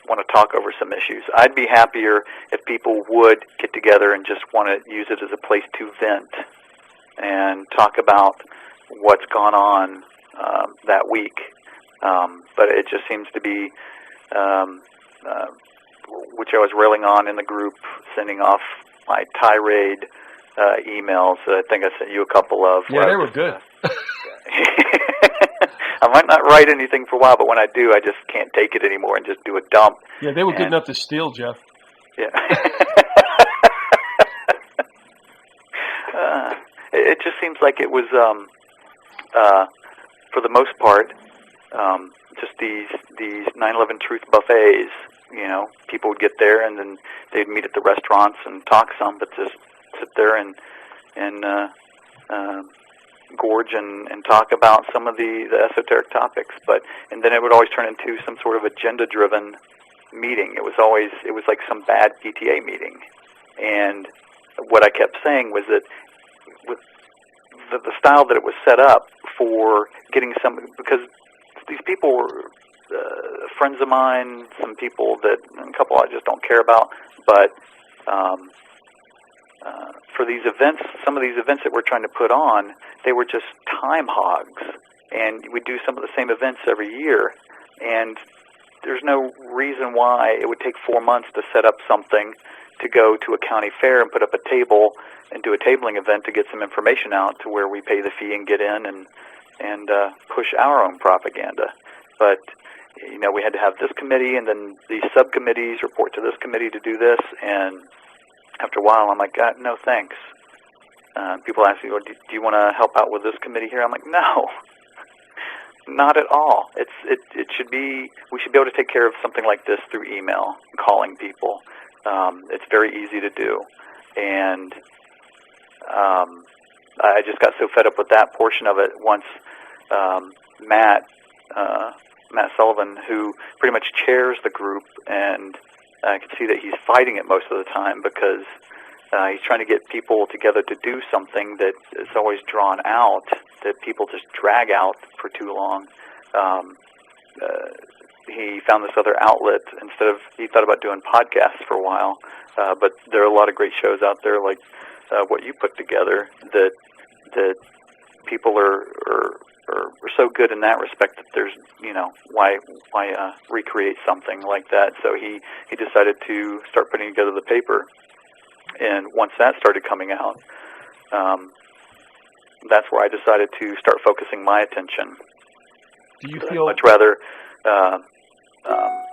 want to talk over some issues. I'd be happier if people would get together and just want to use it as a place to vent and talk about what's gone on that week. But it just seems to be, which I was railing on in the group, sending off my tirade emails. I think I sent you a couple of. Yeah, they were good. I might not write anything for a while, but when I do, I just can't take it anymore and just do a dump. Yeah, they were good enough to steal, Jeff. Yeah. It just seems like it was, for the most part, just these 9/11 truth buffets. You know, people would get there and then they'd meet at the restaurants and talk some, but just sit there and gorge and talk about some of the esoteric topics. And then it would always turn into some sort of agenda-driven meeting. It was like some bad PTA meeting. And what I kept saying was that with the style that it was set up for getting because these people were friends of mine, some people that, a couple I just don't care about, but for these events, some of these events that we're trying to put on, they were just time hogs, and we do some of the same events every year, and there's no reason why it would take 4 months to set up something to go to a county fair and put up a table and do a tabling event to get some information out to where we pay the fee and get in and push our own propaganda. But you know, we had to have this committee, and then these subcommittees report to this committee to do this, and after a while, I'm like, no, thanks. People ask me, well, do you want to help out with this committee here? I'm like, no, not at all. It should be, we should be able to take care of something like this through email, calling people. It's very easy to do. And I just got so fed up with that portion of it once Matt Sullivan, who pretty much chairs the group, and I can see that he's fighting it most of the time because he's trying to get people together to do something that is always drawn out, that people just drag out for too long. He found this other outlet. He thought about doing podcasts for a while, but there are a lot of great shows out there like what you put together that people are so good in that respect that there's, you know, why recreate something like that. So he decided to start putting together the paper, and once that started coming out, that's where I decided to start focusing my attention. Do you feel much rather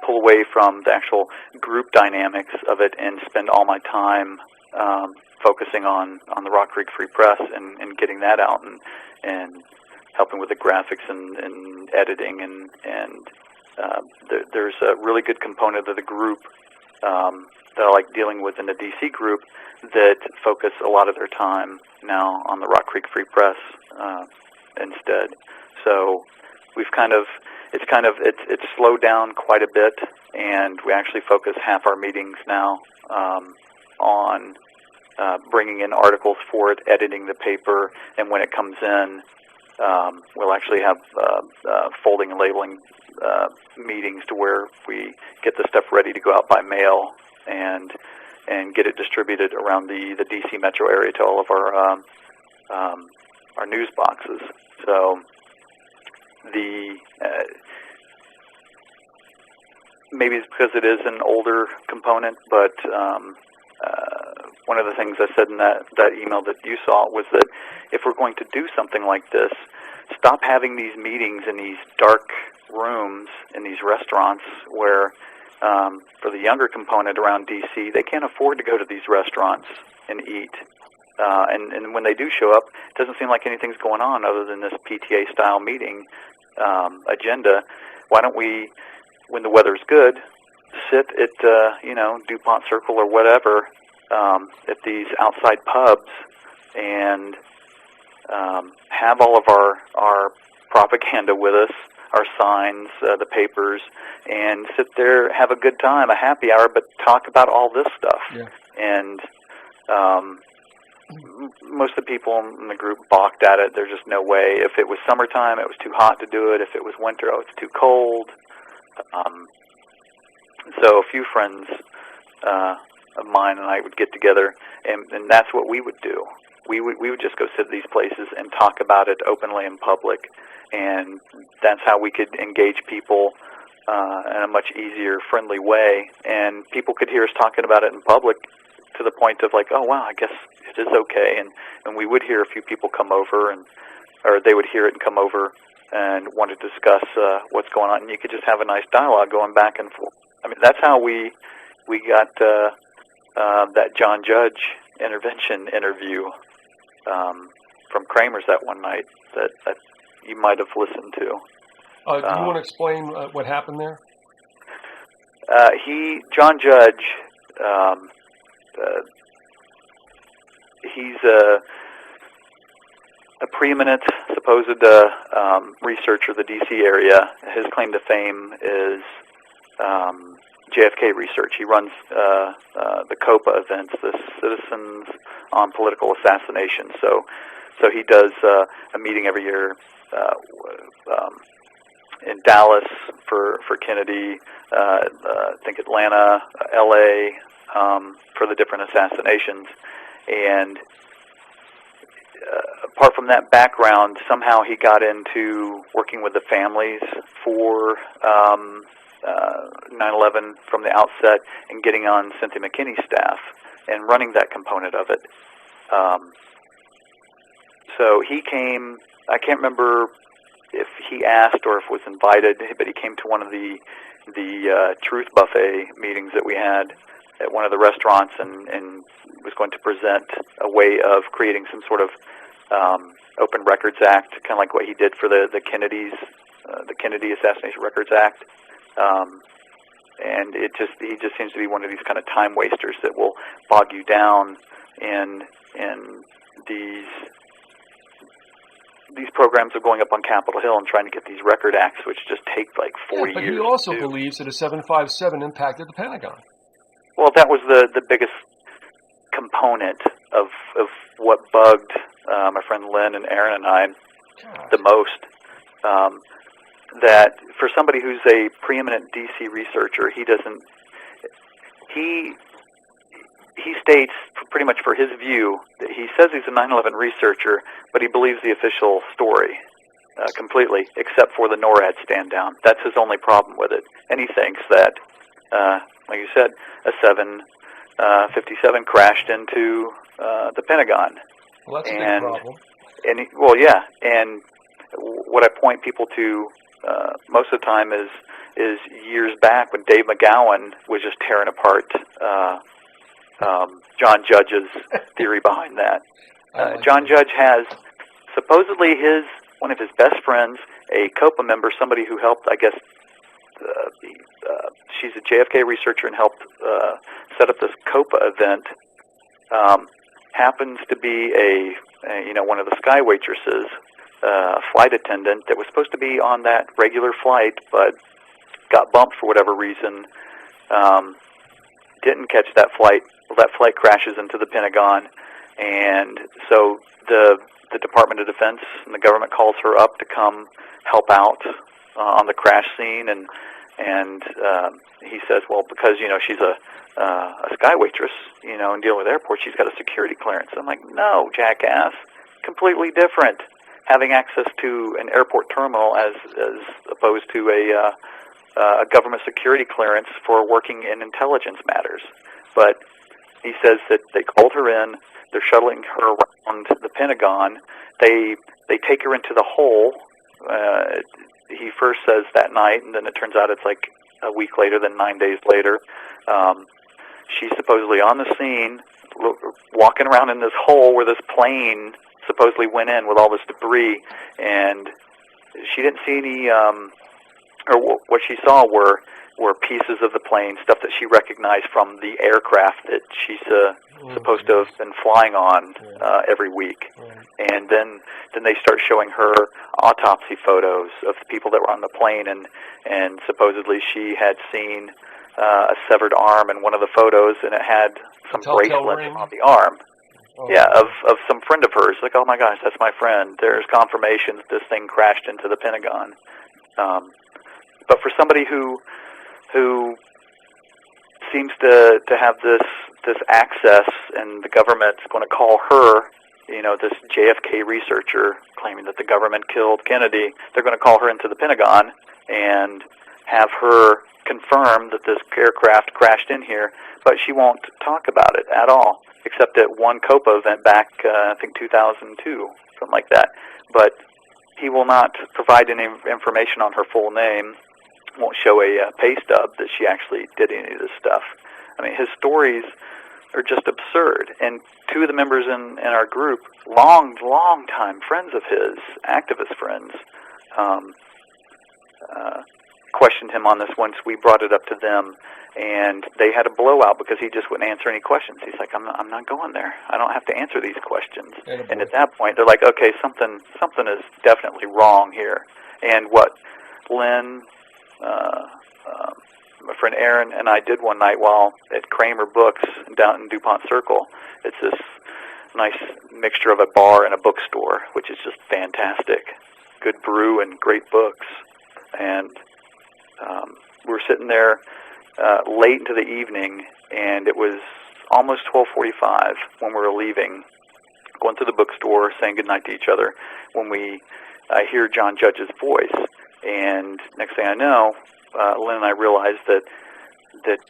pull away from the actual group dynamics of it and spend all my time focusing on the Rock Creek Free Press and getting that out and helping with the graphics and editing and there's a really good component of the group that I like dealing with in the DC group that focus a lot of their time now on the Rock Creek Free Press instead. So it's slowed down quite a bit, and we actually focus half our meetings now on bringing in articles for it, editing the paper, and when it comes in, we'll actually have folding and labeling meetings to where we get the stuff ready to go out by mail and get it distributed around the DC metro area to all of our news boxes. So maybe it's because it is an older component, but one of the things I said in that email that you saw was that if we're going to do something like this, stop having these meetings in these dark rooms in these restaurants where, for the younger component around D.C., they can't afford to go to these restaurants and eat. And when they do show up, it doesn't seem like anything's going on other than this PTA-style meeting agenda. Why don't we, when the weather's good, sit at, DuPont Circle or whatever, at these outside pubs and have all of our propaganda with us, our signs, the papers, and sit there, have a good time, a happy hour, but talk about all this stuff. Yeah. And most of the people in the group balked at it. There's just no way. If it was summertime, it was too hot to do it. If it was winter, oh, it's too cold. So a few friends of mine and I would get together, and that's what we would do. We would just go sit at these places and talk about it openly in public, and that's how we could engage people in a much easier, friendly way. And people could hear us talking about it in public to the point of like, oh wow, I guess it is okay. And we would hear a few people come over, or they would hear it and come over and want to discuss what's going on. And you could just have a nice dialogue going back and forth. I mean, that's how we got that John Judge intervention interview from Kramer's that one night that you might have listened to. Do you want to explain what happened there? John Judge, he's a preeminent supposed researcher of the D.C. area. His claim to fame is JFK research. He runs the COPA events, the Citizens on Political Assassination. So he does a meeting every year in Dallas for Kennedy, I think Atlanta, L.A., for the different assassinations. And apart from that background, somehow he got into working with the families for 9/11 from the outset and getting on Cynthia McKinney's staff and running that component of it. So he came, I can't remember if he asked or if was invited, but he came to one of the Truth Buffet meetings that we had at one of the restaurants and was going to present a way of creating some sort of Open Records Act, kind of like what he did for the Kennedys, the Kennedy Assassination Records Act. And he just seems to be one of these kind of time wasters that will bog you down in these programs of going up on Capitol Hill and trying to get these record acts, which just take like 40 years. But he also believes that a 757 impacted the Pentagon. Well, that was the biggest component of what bugged my friend Lynn and Aaron and I the most. That for somebody who's a preeminent DC researcher, he states pretty much for his view that he says he's a 9/11 researcher, but he believes the official story completely, except for the NORAD stand down. That's his only problem with it. And he thinks that, like you said, a 757 crashed into the Pentagon. Well, that's a big problem. And what I point people to most of the time is years back when Dave McGowan was just tearing apart John Judge's theory behind that. John Judge has supposedly one of his best friends, a COPA member, somebody who helped, I guess, she's a JFK researcher and helped set up this COPA event, happens to be one of the sky waitresses, flight attendant that was supposed to be on that regular flight, but got bumped for whatever reason, didn't catch that flight. Well, that flight crashes into the Pentagon, and so the Department of Defense and the government calls her up to come help out on the crash scene, and he says, well, because she's a sky waitress, and dealing with airports, she's got a security clearance. I'm like, no, jackass, completely different. Having access to an airport terminal as opposed to a government security clearance for working in intelligence matters. But He says that they called her in. They're shuttling her around the Pentagon. They take her into the hole. He first says that night, and then it turns out it's like a week later, then 9 days later. She's supposedly on the scene, walking around in this hole where this plane supposedly went in with all this debris, and she didn't see any, or what she saw were pieces of the plane, stuff that she recognized from the aircraft that she's supposed to have been flying on every week. And then they start showing her autopsy photos of the people that were on the plane, and supposedly she had seen a severed arm in one of the photos, and it had some bracelet on the arm. Yeah, of some friend of hers. Like, oh my gosh, that's my friend. There's confirmation that this thing crashed into the Pentagon. But for somebody who seems to have this access, and the government's going to call her, this JFK researcher claiming that the government killed Kennedy, they're going to call her into the Pentagon and have her confirm that this aircraft crashed in here, but she won't talk about it at all, except at one COPA event back, I think 2002, something like that. But he will not provide any information on her full name, won't show a pay stub that she actually did any of this stuff. I mean, his stories are just absurd. And two of the members in our group, long time friends of his, activist friends, questioned him on this once we brought it up to them, and they had a blowout because he just wouldn't answer any questions. He's like, I'm not going there. I don't have to answer these questions. And at that point, they're like, okay, something is definitely wrong here. And what Lynn, my friend Aaron, and I did one night while at Kramer Books down in DuPont Circle, it's this nice mixture of a bar and a bookstore, which is just fantastic. Good brew and great books. And we were sitting there late into the evening, and it was almost 12:45 when we were leaving, going to the bookstore, saying goodnight to each other, when I hear John Judge's voice. And next thing I know, Lynn and I realized that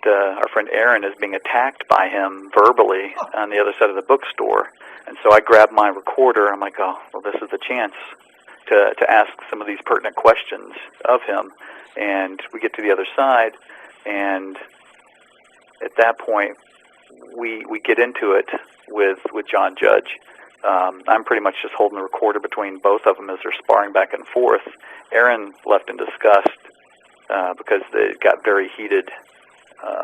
our friend Aaron is being attacked by him verbally on the other side of the bookstore. And so I grabbed my recorder. I'm like, oh, well, this is the chance to ask some of these pertinent questions of him. And we get to the other side, and at that point, we get into it with John Judge. I'm pretty much just holding the recorder between both of them as they're sparring back and forth. Aaron left in disgust because it got very heated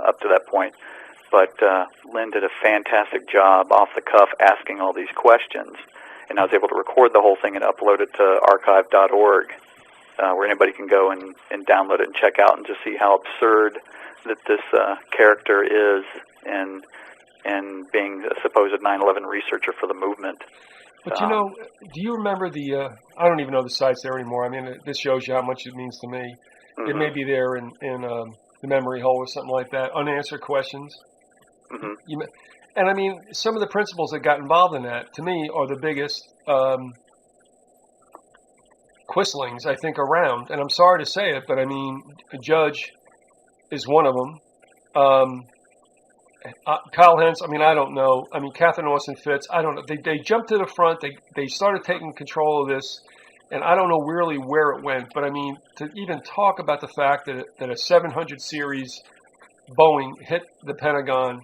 up to that point. But Lynn did a fantastic job off the cuff asking all these questions, and I was able to record the whole thing and upload it to archive.org, where anybody can go and download it and check out and just see how absurd that this character is and being a supposed 9/11 researcher for the movement. But do you remember I don't even know the sites there anymore. I mean, this shows you how much it means to me. Mm-hmm. It may be there in the memory hole or something like that, unanswered questions. Mm-hmm. And I mean, some of the principles that got involved in that, to me, are the biggest quislings, I think, around. And I'm sorry to say it, but I mean, Judge is one of them. Kyle Hentz, I mean, I don't know. I mean, Catherine Austin Fitz, I don't know. They jumped to the front. They started taking control of this, and I don't know really where it went. But I mean, to even talk about the fact that a 700 series Boeing hit the Pentagon,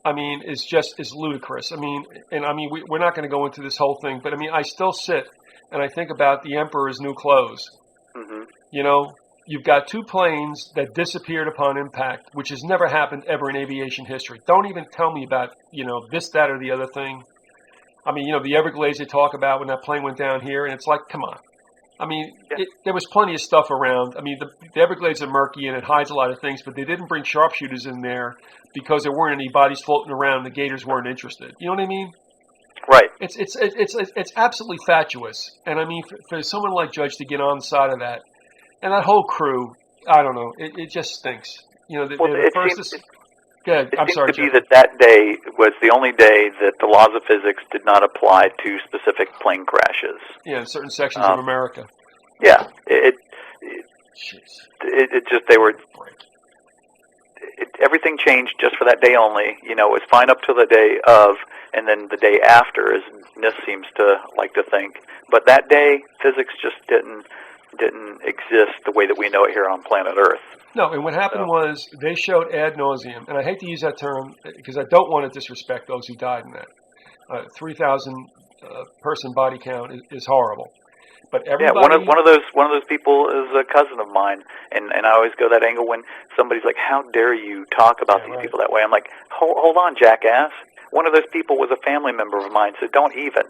I mean, is ludicrous. I mean, we're not going to go into this whole thing, but I mean, I still sit and I think about the Emperor's New Clothes. Mm-hmm. You've got two planes that disappeared upon impact, which has never happened ever in aviation history. Don't even tell me about, this, that, or the other thing. I mean, the Everglades they talk about when that plane went down here, and it's like, come on. I mean, there was plenty of stuff around. I mean, the Everglades are murky, and it hides a lot of things, but they didn't bring sharpshooters in there because there weren't any bodies floating around, and the Gators weren't interested. You know what I mean? Right. It's absolutely fatuous. And I mean, for someone like Judge to get on the side of that, and that whole crew, I don't know, it just stinks. Good. I'm sorry. It seems to be that day was the only day that the laws of physics did not apply to specific plane crashes. Yeah, in certain sections of America. Yeah, it just they were. everything changed just for that day only. You know, it was fine up till the day of, and then the day after, as NIST seems to like to think. But that day, physics just didn't exist the way that we know it here on planet Earth. No, and what happened was they showed ad nauseum, and I hate to use that term because I don't want to disrespect those who died in that. 3,000 person body count is horrible. But everybody, one of those people is a cousin of mine, and I always go that angle when somebody's like, "How dare you talk about these people that way?" I'm like, "Hold on, jackass. One of those people was a family member of mine, so don't even."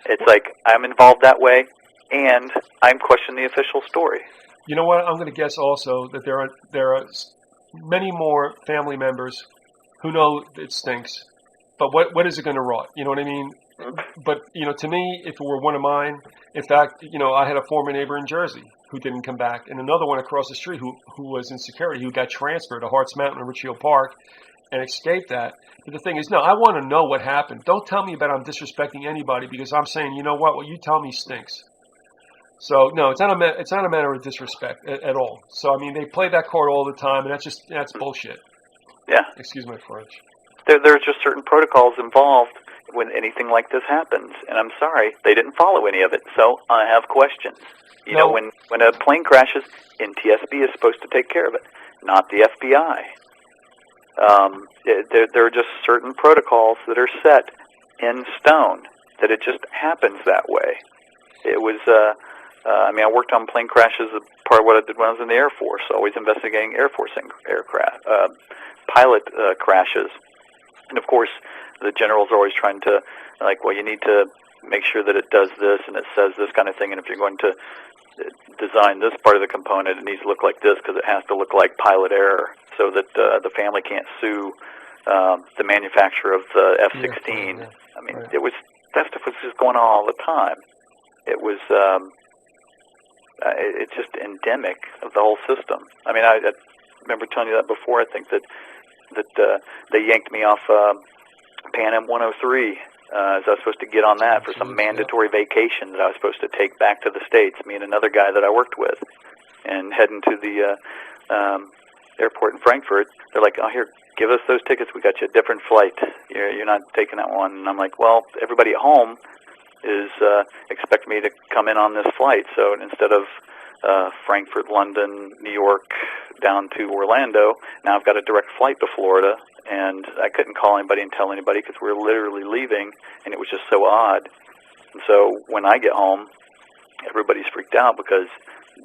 It's like I'm involved that way, and I'm questioning the official story. You know what? I'm going to guess also that there are many more family members who know it stinks, but what is it going to rot? You know what I mean? But, you know, to me, if it were one of mine, in fact, you know, I had a former neighbor in Jersey who didn't come back, and another one across the street who was in security, who got transferred to Harts Mountain or Richfield Park and escaped that. But the thing is, no, I want to know what happened. Don't tell me about I'm disrespecting anybody because I'm saying, you know what you tell me stinks. So, no, it's not a matter of disrespect at all. So, I mean, they play that card all the time, and that's bullshit. Yeah. Excuse my French. There's just certain protocols involved when anything like this happens, and I'm sorry, they didn't follow any of it, so I have questions. You know, when a plane crashes, NTSB is supposed to take care of it, not the FBI. There are just certain protocols that are set in stone, that it just happens that way. It was, I mean, I worked on plane crashes, part of what I did when I was in the Air Force, always investigating Air Force aircraft, pilot crashes. And of course, the generals are always trying to, like, well, you need to make sure that it does this and it says this kind of thing. And if you're going to design this part of the component, it needs to look like this because it has to look like pilot error so that the family can't sue the manufacturer of the F-16. I mean, that stuff was just going on all the time. It was, it's just endemic of the whole system. I mean, I remember telling you that before. I think that they yanked me off Pan Am 103 as I was supposed to get on that for some mandatory vacation that I was supposed to take back to the States, me and another guy that I worked with, and heading to the airport in Frankfurt. They're like, "Oh, here, give us those tickets. We got you a different flight. You're not taking that one." And I'm like, "Well, everybody at home is expecting me to come in on this flight, so instead of Frankfurt, London, New York, down to Orlando, now I've got a direct flight to Florida." And I couldn't call anybody and tell anybody because we were literally leaving, and it was just so odd. And so when I get home, everybody's freaked out because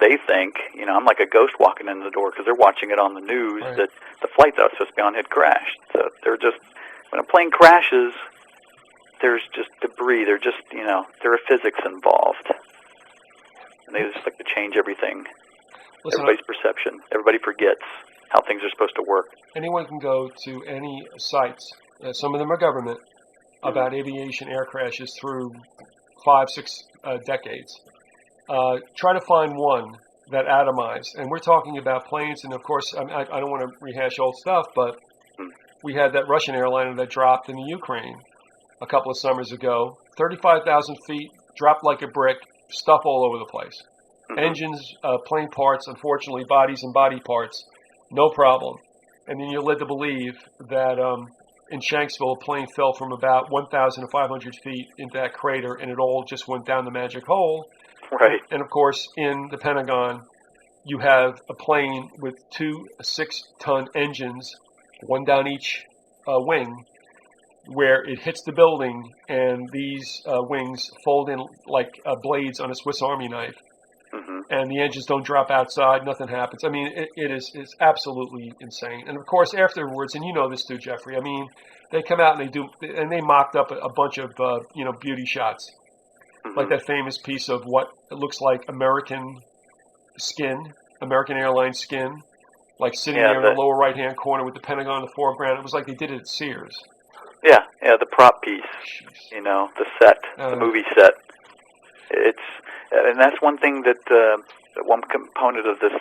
they think, you know, I'm like a ghost walking in the door because they're watching it on the news that the flight that I was supposed to be on had crashed. So they're just, when a plane crashes, there's just debris. They're just, you know, there are physics involved. And they just like to change everything. Listen, everybody's perception. Everybody forgets how things are supposed to work. Anyone can go to any sites, some of them are government, about aviation air crashes through 5-6 decades. Try to find one that atomized. And we're talking about planes, and of course, I don't want to rehash old stuff, but we had that Russian airliner that dropped in the Ukraine a couple of summers ago. 35,000 feet, dropped like a brick, stuff all over the place. Engines, plane parts, unfortunately, bodies and body parts. No problem. And then you're led to believe that in Shanksville, a plane fell from about 1,500 feet into that crater, and it all just went down the magic hole. Right. And, of course, in the Pentagon, you have a plane with 2 6-ton engines, one down each wing, where it hits the building, and these wings fold in like blades on a Swiss Army knife. And the engines don't drop outside, nothing happens. I mean, it's absolutely insane. And of course, afterwards, and you know this too, Jeffrey, I mean, they come out and they mocked up a bunch of, beauty shots. Like that famous piece of what looks like American Airlines skin, like sitting there in the lower right-hand corner with the Pentagon in the foreground. It was like they did it at Sears. Yeah, the prop piece, you know, the set, the movie set. And that's one thing that one component of this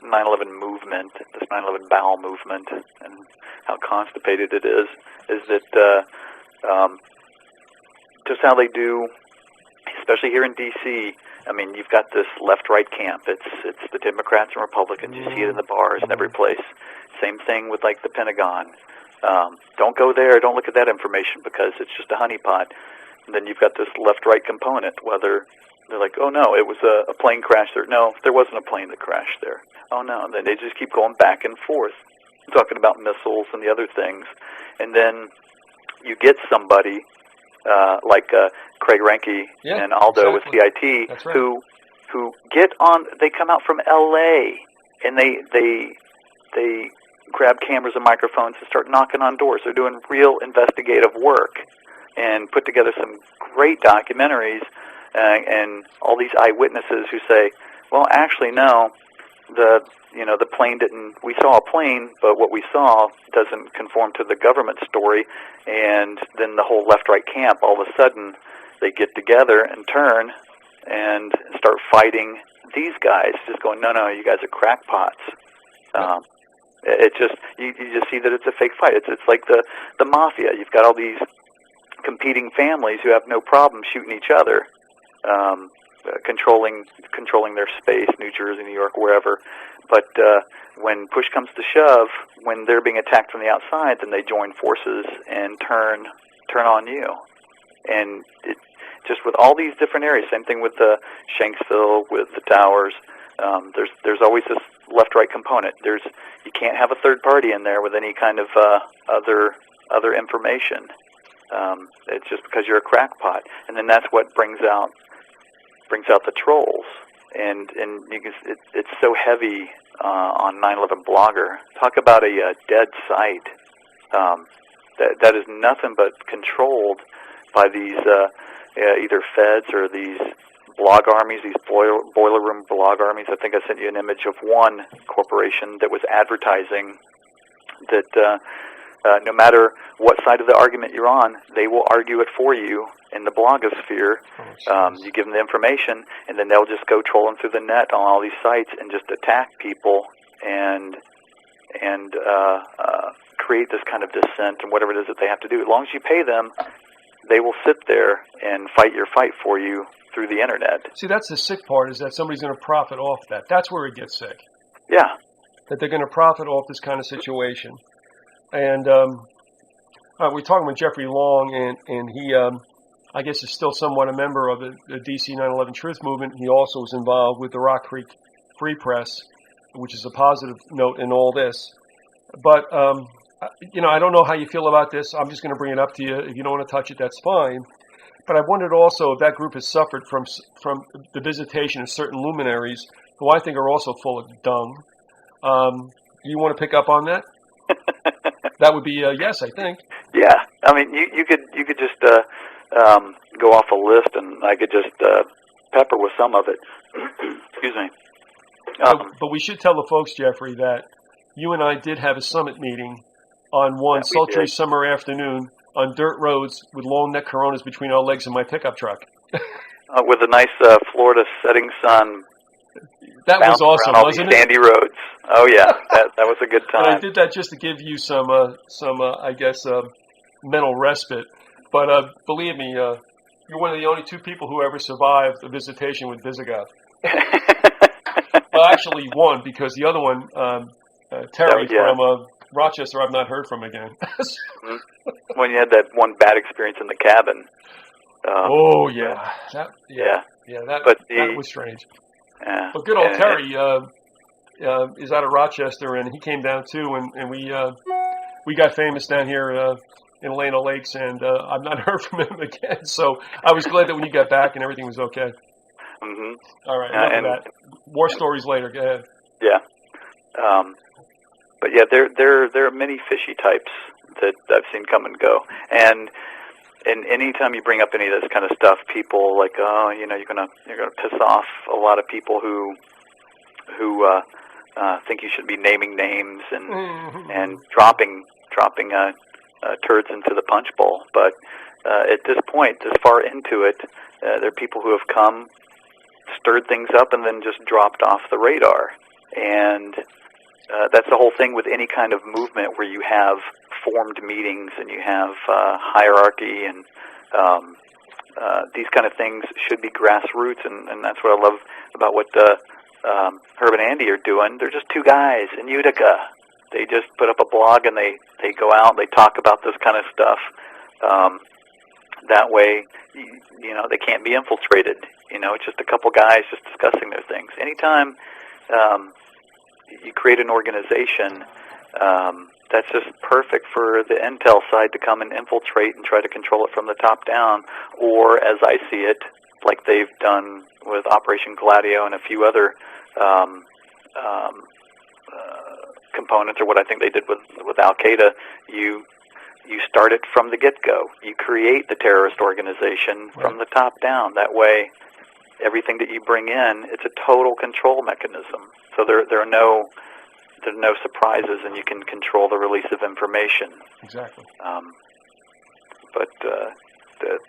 9/11 movement, this 9/11 bowel movement, and how constipated it is that just how they do, especially here in D.C. I mean, you've got this left-right camp. It's the Democrats and Republicans. You see it in the bars and every place. Same thing with like the Pentagon. Don't go there. Don't look at that information because it's just a honeypot. And then you've got this left-right component, whether they're like, oh, no, it was a plane crash there. No, there wasn't a plane that crashed there. Oh, no. And then they just keep going back and forth, talking about missiles and the other things. And then you get somebody like Craig Ranke and Aldo with CIT That's right. who get on, they come out from L.A., and they grab cameras and microphones and start knocking on doors. They're doing real investigative work and put together some great documentaries and all these eyewitnesses who say, well, actually, no, the plane didn't, we saw a plane, but what we saw doesn't conform to the government story. And then the whole left-right camp, all of a sudden, they get together and turn and start fighting these guys, just going, no, you guys are crackpots. It just, you just see that it's a fake fight. It's like the mafia. You've got all these competing families who have no problem shooting each other, controlling their space, New Jersey, New York, wherever. But when push comes to shove, when they're being attacked from the outside, then they join forces and turn on you. And it, just with all these different areas, same thing with the Shanksville, with the towers. There's always this left-right component. You can't have a third party in there with any kind of other information. It's just because you're a crackpot, and then that's what brings out the trolls. And you can, it's so heavy on 9/11 Blogger. Talk about a dead site. That is nothing but controlled by these either feds or these blog armies, these boiler room blog armies. I think I sent you an image of one corporation that was advertising that no matter what side of the argument you're on, they will argue it for you in the blogosphere. You give them the information, and then they'll just go trolling through the net on all these sites and just attack people and create this kind of dissent and whatever it is that they have to do. As long as you pay them, they will sit there and fight your fight for you through the internet. See, that's the sick part, is that somebody's going to profit off that. That's where it gets sick. Yeah. That they're going to profit off this kind of situation. And we're talking with Jeffrey Long, and he, I guess, is still somewhat a member of the DC 9/11 Truth Movement. He also was involved with the Rock Creek Free Press, which is a positive note in all this. But, I don't know how you feel about this. I'm just going to bring it up to you. If you don't want to touch it, that's fine. But I wondered also if that group has suffered from the visitation of certain luminaries who I think are also full of dung. You want to pick up on that? That would be a yes, I think. Yeah, I mean, you could just go off a list, and I could just pepper with some of it. Excuse me. But we should tell the folks, Jeffrey, that you and I did have a summit meeting on one sultry summer afternoon on dirt roads with long neck Coronas between our legs in my pickup truck. With a nice Florida setting sun. That was awesome, wasn't it? Sandy roads. Oh yeah, that was a good time. And I did that just to give you some I guess, mental respite. But believe me, you're one of the only two people who ever survived a visitation with Vyzygoth. Well, actually one, because the other one, Terry from Rochester, I've not heard from again. When you had that one bad experience in the cabin. That was strange. Yeah. But good old Terry is out of Rochester, and he came down too, and we got famous down here in Elena Lakes, and I've not heard from him again. So I was glad that when you got back and everything was okay. Mm-hmm. All right, enough of that. More stories later. Go ahead. Yeah. But yeah, there are many fishy types that I've seen come and go, and anytime you bring up any of this kind of stuff, people like, you're gonna piss off a lot of people who think you should be naming names and dropping turds into the punch bowl. But at this point, this far into it, there are people who have come, stirred things up, and then just dropped off the radar. And that's the whole thing with any kind of movement where you have formed meetings and you have hierarchy, and these kind of things should be grassroots, and that's what I love about what Herb and Andy are doing. They're just two guys in Utica, They just put up a blog and they go out and they talk about this kind of stuff. That way, they can't be infiltrated. It's just a couple guys just discussing their things. Anytime you create an organization, that's just perfect for the intel side to come and infiltrate and try to control it from the top down, or as I see it, like they've done with Operation Gladio and a few other components, or what I think they did with Al-Qaeda, you start it from the get-go. You create the terrorist organization from the top down. That way, everything that you bring in, it's a total control mechanism. So there are no surprises, and you can control the release of information. Exactly. But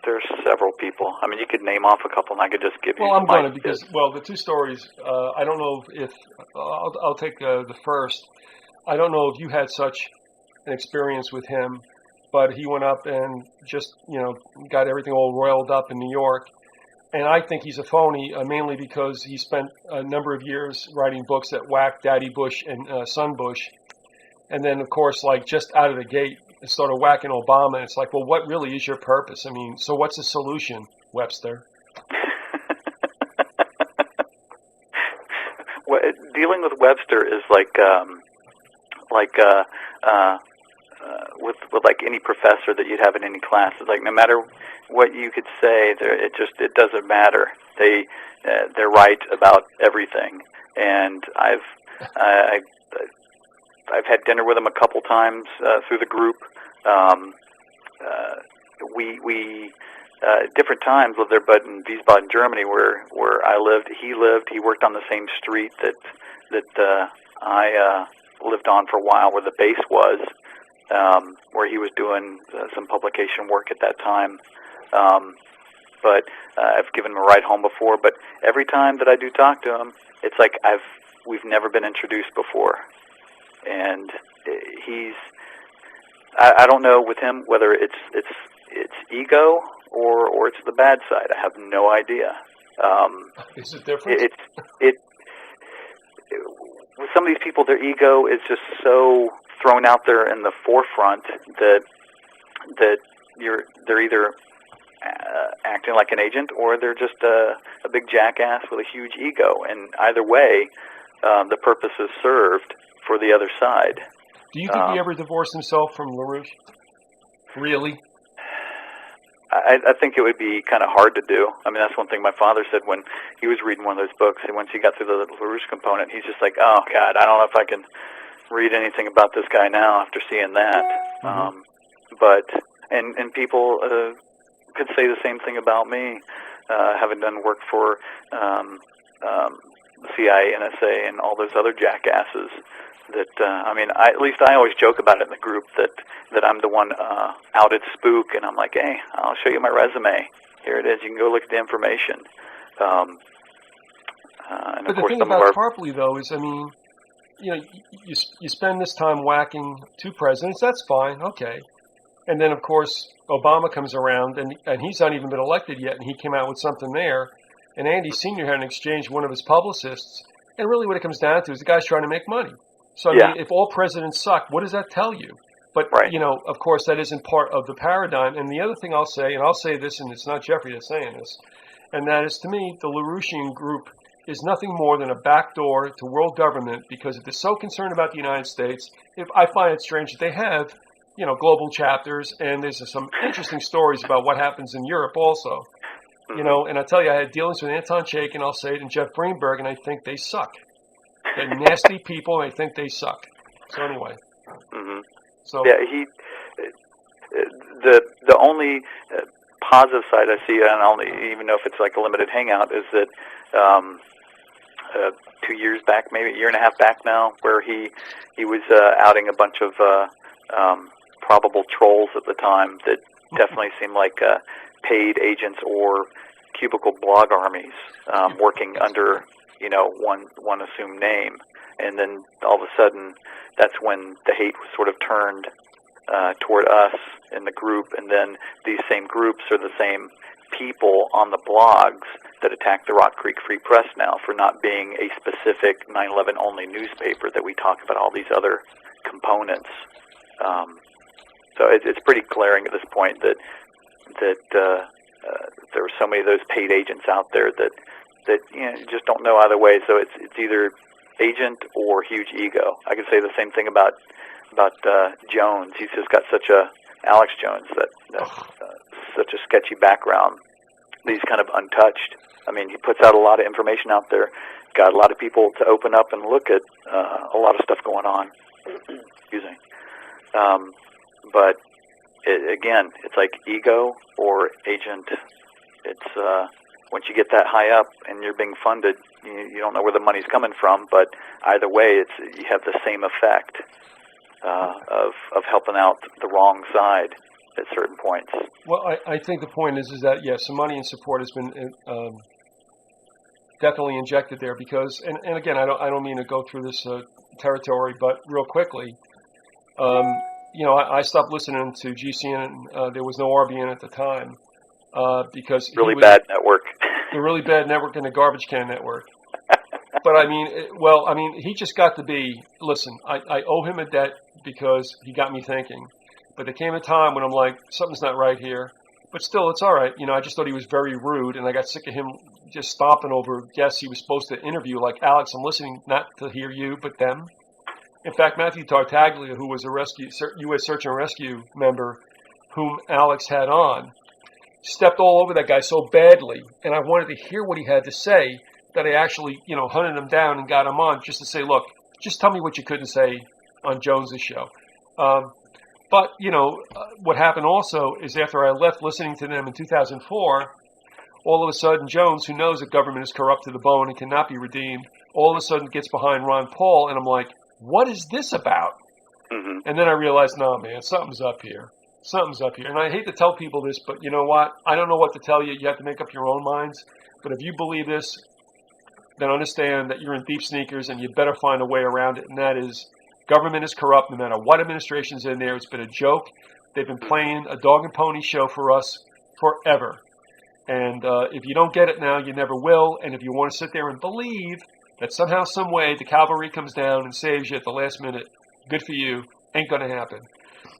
there's several people. I mean, you could name off a couple, and I could just give you. Well, I'm some going to, because the two stories. I don't know if I'll take the first. I don't know if you had such an experience with him, but he went up and just got everything all roiled up in New York. And I think he's a phony, mainly because he spent a number of years writing books that whacked Daddy Bush and Son Bush. And then, of course, like just out of the gate, started whacking Obama. And it's like, well, what really is your purpose? I mean, so what's the solution, Webster? Well, dealing with Webster is like with like any professor that you'd have in any class. It's like no matter what you could say, it doesn't matter. They're right about everything. And I've had dinner with them a couple times through the group. We different times lived there, but in Wiesbaden, Germany, where I lived, he lived. He worked on the same street that I lived on for a while, where the base was, where he was doing some publication work at that time. But I've given him a ride home before. But every time that I do talk to him, it's like we've never been introduced before, and I don't know with him whether it's ego or it's the bad side. I have no idea. Is it different? With some of these people, their ego is just so thrown out there in the forefront that they're either acting like an agent, or they're just a big jackass with a huge ego. And either way, the purpose is served for the other side. Do you think he ever divorced himself from LaRouche? Really? I think it would be kind of hard to do. I mean, that's one thing my father said when he was reading one of those books. And once he got through the LaRouche component, he's just like, oh, God, I don't know if I can read anything about this guy now after seeing that. Mm-hmm. And people could say the same thing about me, having done work for CIA, NSA, and all those other jackasses. That at least I always joke about it in the group that I'm the one outed spook, and I'm like, hey, I'll show you my resume. Here it is. You can go look at the information. And but of the course, thing some about of our Tarpley, though, is, I mean, you spend this time whacking two presidents. That's fine, okay. And then, of course, Obama comes around, and he's not even been elected yet, and he came out with something there. And Andy Sr. had an exchange with one of his publicists, and really what it comes down to is the guy's trying to make money. So, I mean, if all presidents suck, what does that tell you? But, of course, that isn't part of the paradigm. And the other thing I'll say, and I'll say this, and it's not Jeffrey that's saying this, and that is, to me, the LaRouchian group is nothing more than a backdoor to world government, because if they're so concerned about the United States, I find it strange that they have, global chapters, and there's some interesting stories about what happens in Europe also. And I tell you, I had dealings with Anton Chaikin, I'll say it, and Jeff Greenberg, and I think they suck. They're nasty people, and I think they suck. So anyway. Mm-hmm. So yeah, the only positive side I see, and only even know if it's like a limited hangout, is that 2 years back, maybe a year and a half back now, where he was outing a bunch of probable trolls at the time that definitely seemed like paid agents or cubicle blog armies working under one assumed name. And then all of a sudden, that's when the hate was sort of turned toward us in the group, and then these same groups are the same people on the blogs that attack the Rock Creek Free Press now for not being a specific 9/11 only newspaper that we talk about all these other components. So it's pretty glaring at this point that there are so many of those paid agents out there that you just don't know either way. So it's either agent or huge ego. I could say the same thing about Jones. He's just got Alex Jones, such a sketchy background. He's kind of untouched. I mean, he puts out a lot of information out there, got a lot of people to open up and look at a lot of stuff going on. Excuse me. But again, it's like ego or agent. It's once you get that high up and you're being funded, you don't know where the money's coming from. But either way, you have the same effect of helping out the wrong side at certain points. Well, I think the point is that yes, some money and support has been definitely injected there because, and again, I don't mean to go through this territory, but real quickly, I stopped listening to GCN. There was no RBN at the time because really bad network. The really bad network and the garbage can network. But I mean, he just got to be. Listen, I owe him a debt because he got me thinking. But there came a time when I'm like, something's not right here. But still, it's all right. I just thought he was very rude, and I got sick of him just stomping over guests he was supposed to interview. Like, Alex, I'm listening not to hear you, but them. In fact, Matthew Tartaglia, who was a U.S. Search and Rescue member, whom Alex had on, stepped all over that guy so badly, and I wanted to hear what he had to say, that I actually, hunted him down and got him on just to say, look, just tell me what you couldn't say on Jones's show. But, what happened also is after I left listening to them in 2004, all of a sudden Jones, who knows that government is corrupt to the bone and cannot be redeemed, all of a sudden gets behind Ron Paul, and I'm like, what is this about? Mm-hmm. And then I realized, no, man, something's up here. Something's up here. And I hate to tell people this, but you know what? I don't know what to tell you. You have to make up your own minds. But if you believe this, then understand that you're in deep sneakers and you better find a way around it. And that is, government is corrupt no matter what administration's in there. It's been a joke. They've been playing a dog and pony show for us forever. And if you don't get it now, you never will. And if you want to sit there and believe that somehow, some way, the cavalry comes down and saves you at the last minute, good for you. Ain't going to happen.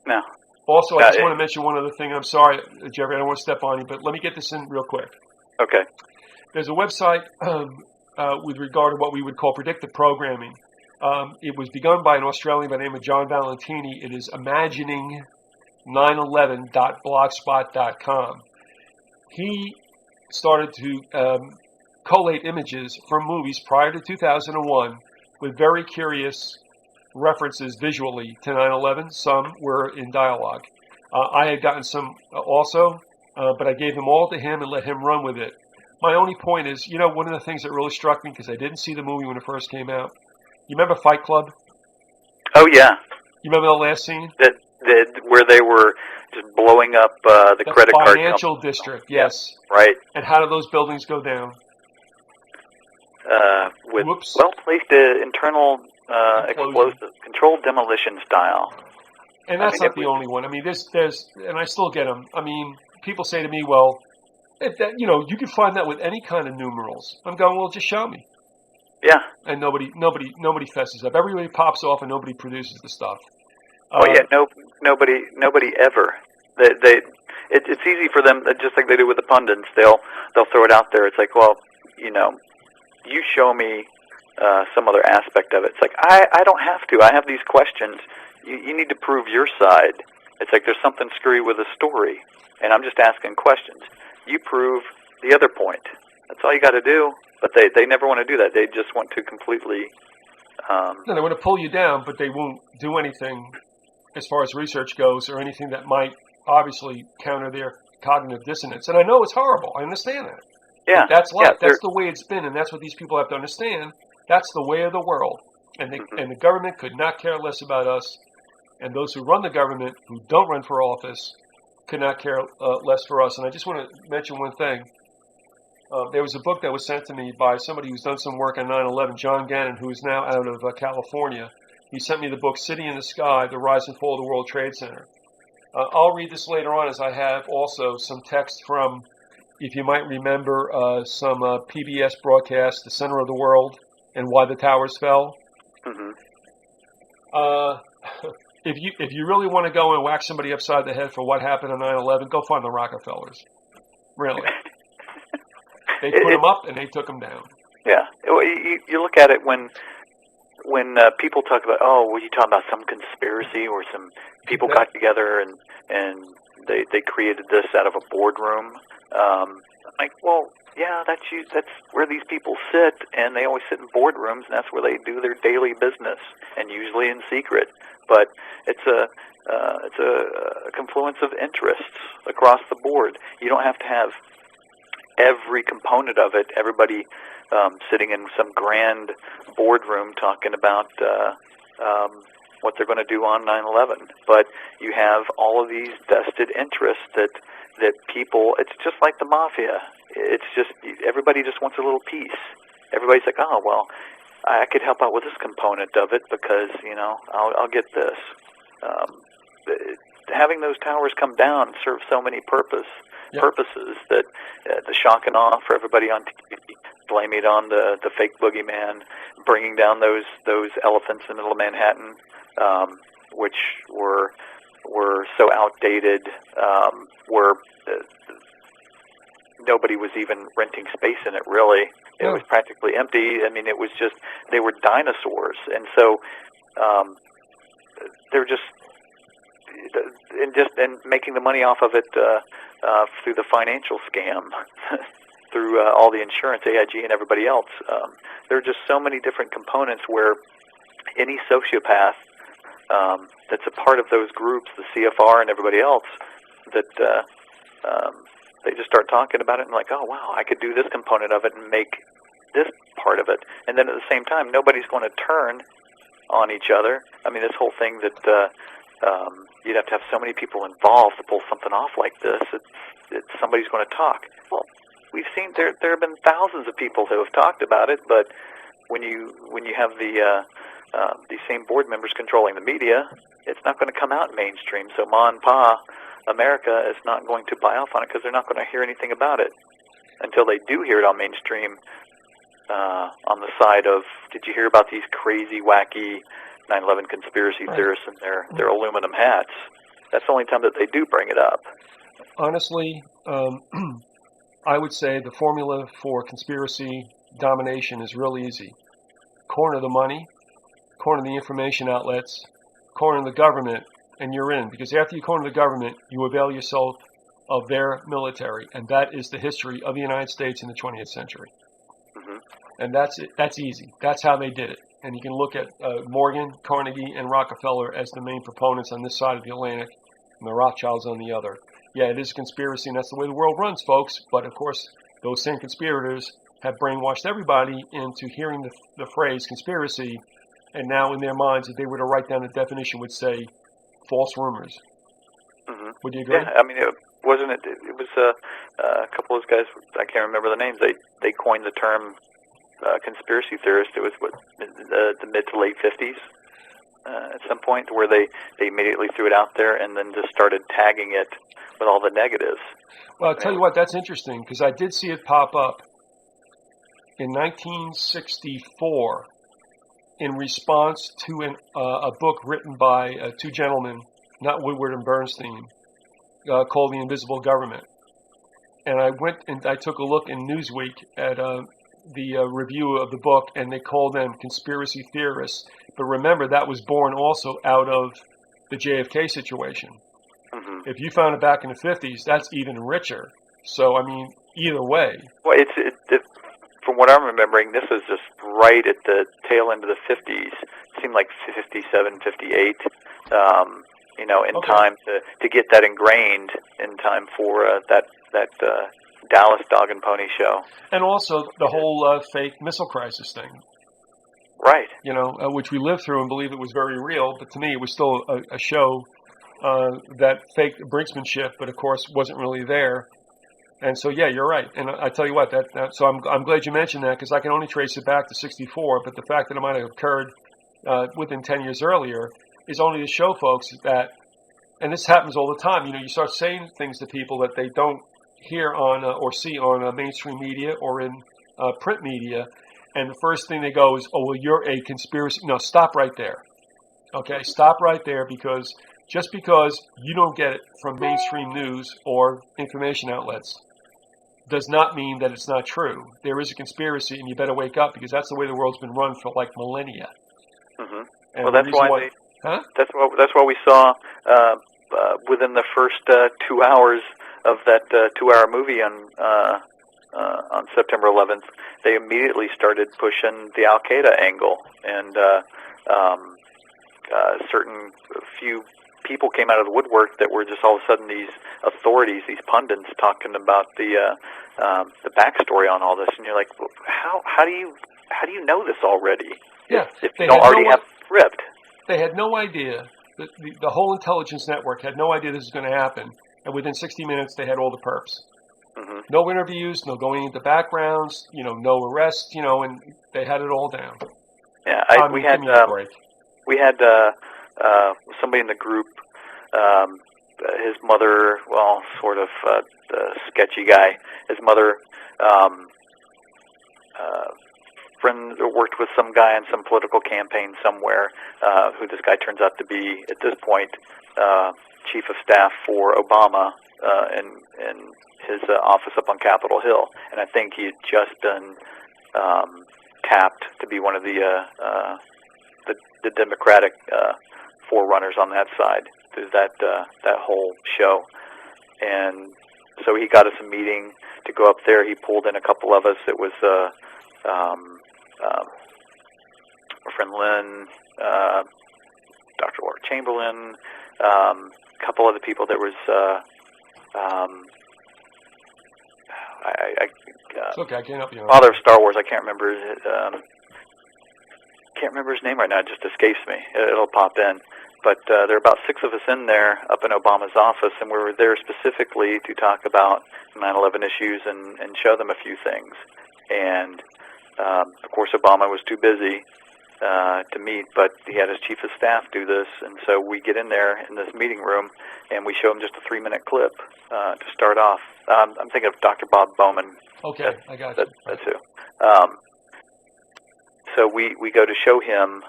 No. Also, I just want to mention one other thing. I'm sorry, Jeffrey, I don't want to step on you, but let me get this in real quick. Okay. There's a website with regard to what we would call predictive programming. It was begun by an Australian by the name of John Valentini. It is imagining911.blogspot.com. He started to collate images from movies prior to 2001 with very curious references visually to 9/11. Some were in dialogue. I had gotten some also, but I gave them all to him and let him run with it. My only point is, one of the things that really struck me, because I didn't see the movie when it first came out. You remember Fight Club? Oh, yeah. You remember the last scene? Where they were just blowing up the credit card financial district, yes. Yeah, right. And how do those buildings go down? With Whoops. well-placed internal explosive, controlled demolition style. And that's not the only one. I mean, there's, and I still get them. I mean, people say to me, well, if that, you can find that with any kind of numerals. I'm going, well, just show me. Yeah. And nobody fesses up. Everybody pops off and nobody produces the stuff. Nobody ever. It's easy for them, just like they do with the pundits. They'll throw it out there. It's like, well, you show me some other aspect of it. It's like, I don't have to. I have these questions. You need to prove your side. It's like there's something screwy with the story, and I'm just asking questions. You prove the other point. That's all you got to do. But they never want to do that. They just want to completely... No, they want to pull you down, but they won't do anything as far as research goes or anything that might obviously counter their cognitive dissonance. And I know it's horrible. I understand that. Yeah. But that's life. Yeah, that's the way it's been, and that's what these people have to understand. That's the way of the world. And and the government could not care less about us. And those who run the government, who don't run for office, could not care less for us. And I just want to mention one thing. There was a book that was sent to me by somebody who's done some work on 9/11, John Gannon, who is now out of California. He sent me the book City in the Sky, The Rise and Fall of the World Trade Center. I'll read this later on, as I have also some text from, if you might remember, some PBS broadcast, The Center of the World and Why the Towers Fell. Mm-hmm. if you really want to go and whack somebody upside the head for what happened on 9/11, go find the Rockefellers. Really, they put them up and they took them down. Yeah, well, you look at it when people talk about, oh, well, you talking about some conspiracy where some people got together and they created this out of a boardroom. Like, well, yeah, that's where these people sit, and they always sit in boardrooms, and that's where they do their daily business, and usually in secret. But it's a confluence of interests across the board. You don't have to have every component of it, everybody sitting in some grand boardroom talking about what they're going to do on 9/11. But you have all of these vested interests that people, it's just like the mafia. It's just, everybody just wants a little piece. Everybody's like, oh, well, I could help out with this component of it because, I'll get this. Having those towers come down serves so many purposes that the shock and awe for everybody on TV, blaming it on the fake boogeyman, bringing down those elephants in the middle of Manhattan, which were so outdated, where nobody was even renting space in it, really. It was practically empty. I mean, it was just, they were dinosaurs. And so they're just making the money off of it through the financial scam, through all the insurance, AIG and everybody else. There are just so many different components where any sociopath that's a part of those groups, the CFR and everybody else, that they just start talking about it and like, oh, wow, I could do this component of it and make this part of it. And then at the same time, nobody's going to turn on each other. I mean, this whole thing that you'd have to have so many people involved to pull something off like this. Somebody's going to talk. Well, we've seen there have been thousands of people who have talked about it, but when you have these same board members controlling the media, it's not going to come out mainstream. So Ma and Pa America is not going to buy off on it because they're not going to hear anything about it until they do hear it on mainstream. On the side of, did you hear about these crazy, wacky 9/11 conspiracy theorists and their aluminum hats? That's the only time that they do bring it up. Honestly, I would say the formula for conspiracy domination is real easy. Corner the money, corner the information outlets, corner the government, and you're in. Because after you corner the government, you avail yourself of their military. And that is the history of the United States in the 20th century. And that's it. That's easy. That's how they did it. And you can look at Morgan, Carnegie, and Rockefeller as the main proponents on this side of the Atlantic, and the Rothschilds on the other. Yeah, it is a conspiracy, and that's the way the world runs, folks. But, of course, those same conspirators have brainwashed everybody into hearing the phrase conspiracy, and now in their minds, if they were to write down the definition, would say false rumors. Would you agree? Yeah, I mean, it was a couple of those guys, I can't remember the names, they coined the term conspiracy theorist. It was the mid to late 50s at some point, where they immediately threw it out there and then just started tagging it with all the negatives. Well, I'll tell you what, that's interesting, because I did see it pop up in 1964 in response to a book written by two gentlemen, not Woodward and Bernstein, called The Invisible Government. And I went and I took a look in Newsweek at the review of the book, and they called them conspiracy theorists. But remember, that was born also out of the JFK situation. If you found it back in the 50s, that's even richer. So, I mean, either way. Well, from what I'm remembering, this was just right at the tail end of the 50s. It seemed like 57, 58, in time to get that ingrained in time for that Dallas Dog and Pony show. And also the whole fake missile crisis thing. Right. Which we lived through and believed it was very real, but to me it was still a show that faked brinksmanship, but of course wasn't really there. And so, yeah, you're right. And I tell you what, so I'm glad you mentioned that, because I can only trace it back to 64, but the fact that it might have occurred within 10 years earlier is only to show folks that, and this happens all the time, you start saying things to people that they don't hear on or see on mainstream media or in print media, and the first thing they go is, oh, well, you're a conspiracy. No, stop right there. Okay, stop right there, because just because you don't get it from mainstream news or information outlets does not mean that it's not true. There is a conspiracy, and you better wake up, because that's the way the world's been run for like millennia. Hmm. And Well, the that's reason why huh? that's why we saw within the first 2 hours of that 2-hour movie on September 11th, they immediately started pushing the Al Qaeda angle, and certain few people came out of the woodwork that were just all of a sudden these authorities, these pundits, talking about the backstory on all this, and you're like, well, how do you know this already? Yeah, If you don't already have it script. They had no idea. The whole intelligence network had no idea this was going to happen, and within 60 minutes they had all the perps. Mm-hmm. No interviews, no going into backgrounds, no arrests, and they had it all down. Yeah, we had somebody in the group. His mother, well, sort of sketchy guy. His mother, friend, worked with some guy in some political campaign somewhere. Who this guy turns out to be at this point, chief of staff for Obama in his office up on Capitol Hill, and I think he had just been tapped to be one of the Democratic forerunners on that side through that whole show. And so he got us a meeting to go up there. He pulled in a couple of us. It was our friend Lynn, Dr. Laura Chamberlain, a couple other people. There was it's okay, I can't help you. Father of Star Wars. I can't remember his name right now. It just escapes me. It'll pop in. But there are about 6 of us in there up in Obama's office, and we were there specifically to talk about 9/11 issues and show them a few things. And of course, Obama was too busy to meet, but he had his chief of staff do this, and so we get in there in this meeting room, and we show him just a 3-minute clip to start off. I'm thinking of Dr. Bob Bowman. Okay, I got you. That's who. So we go to show him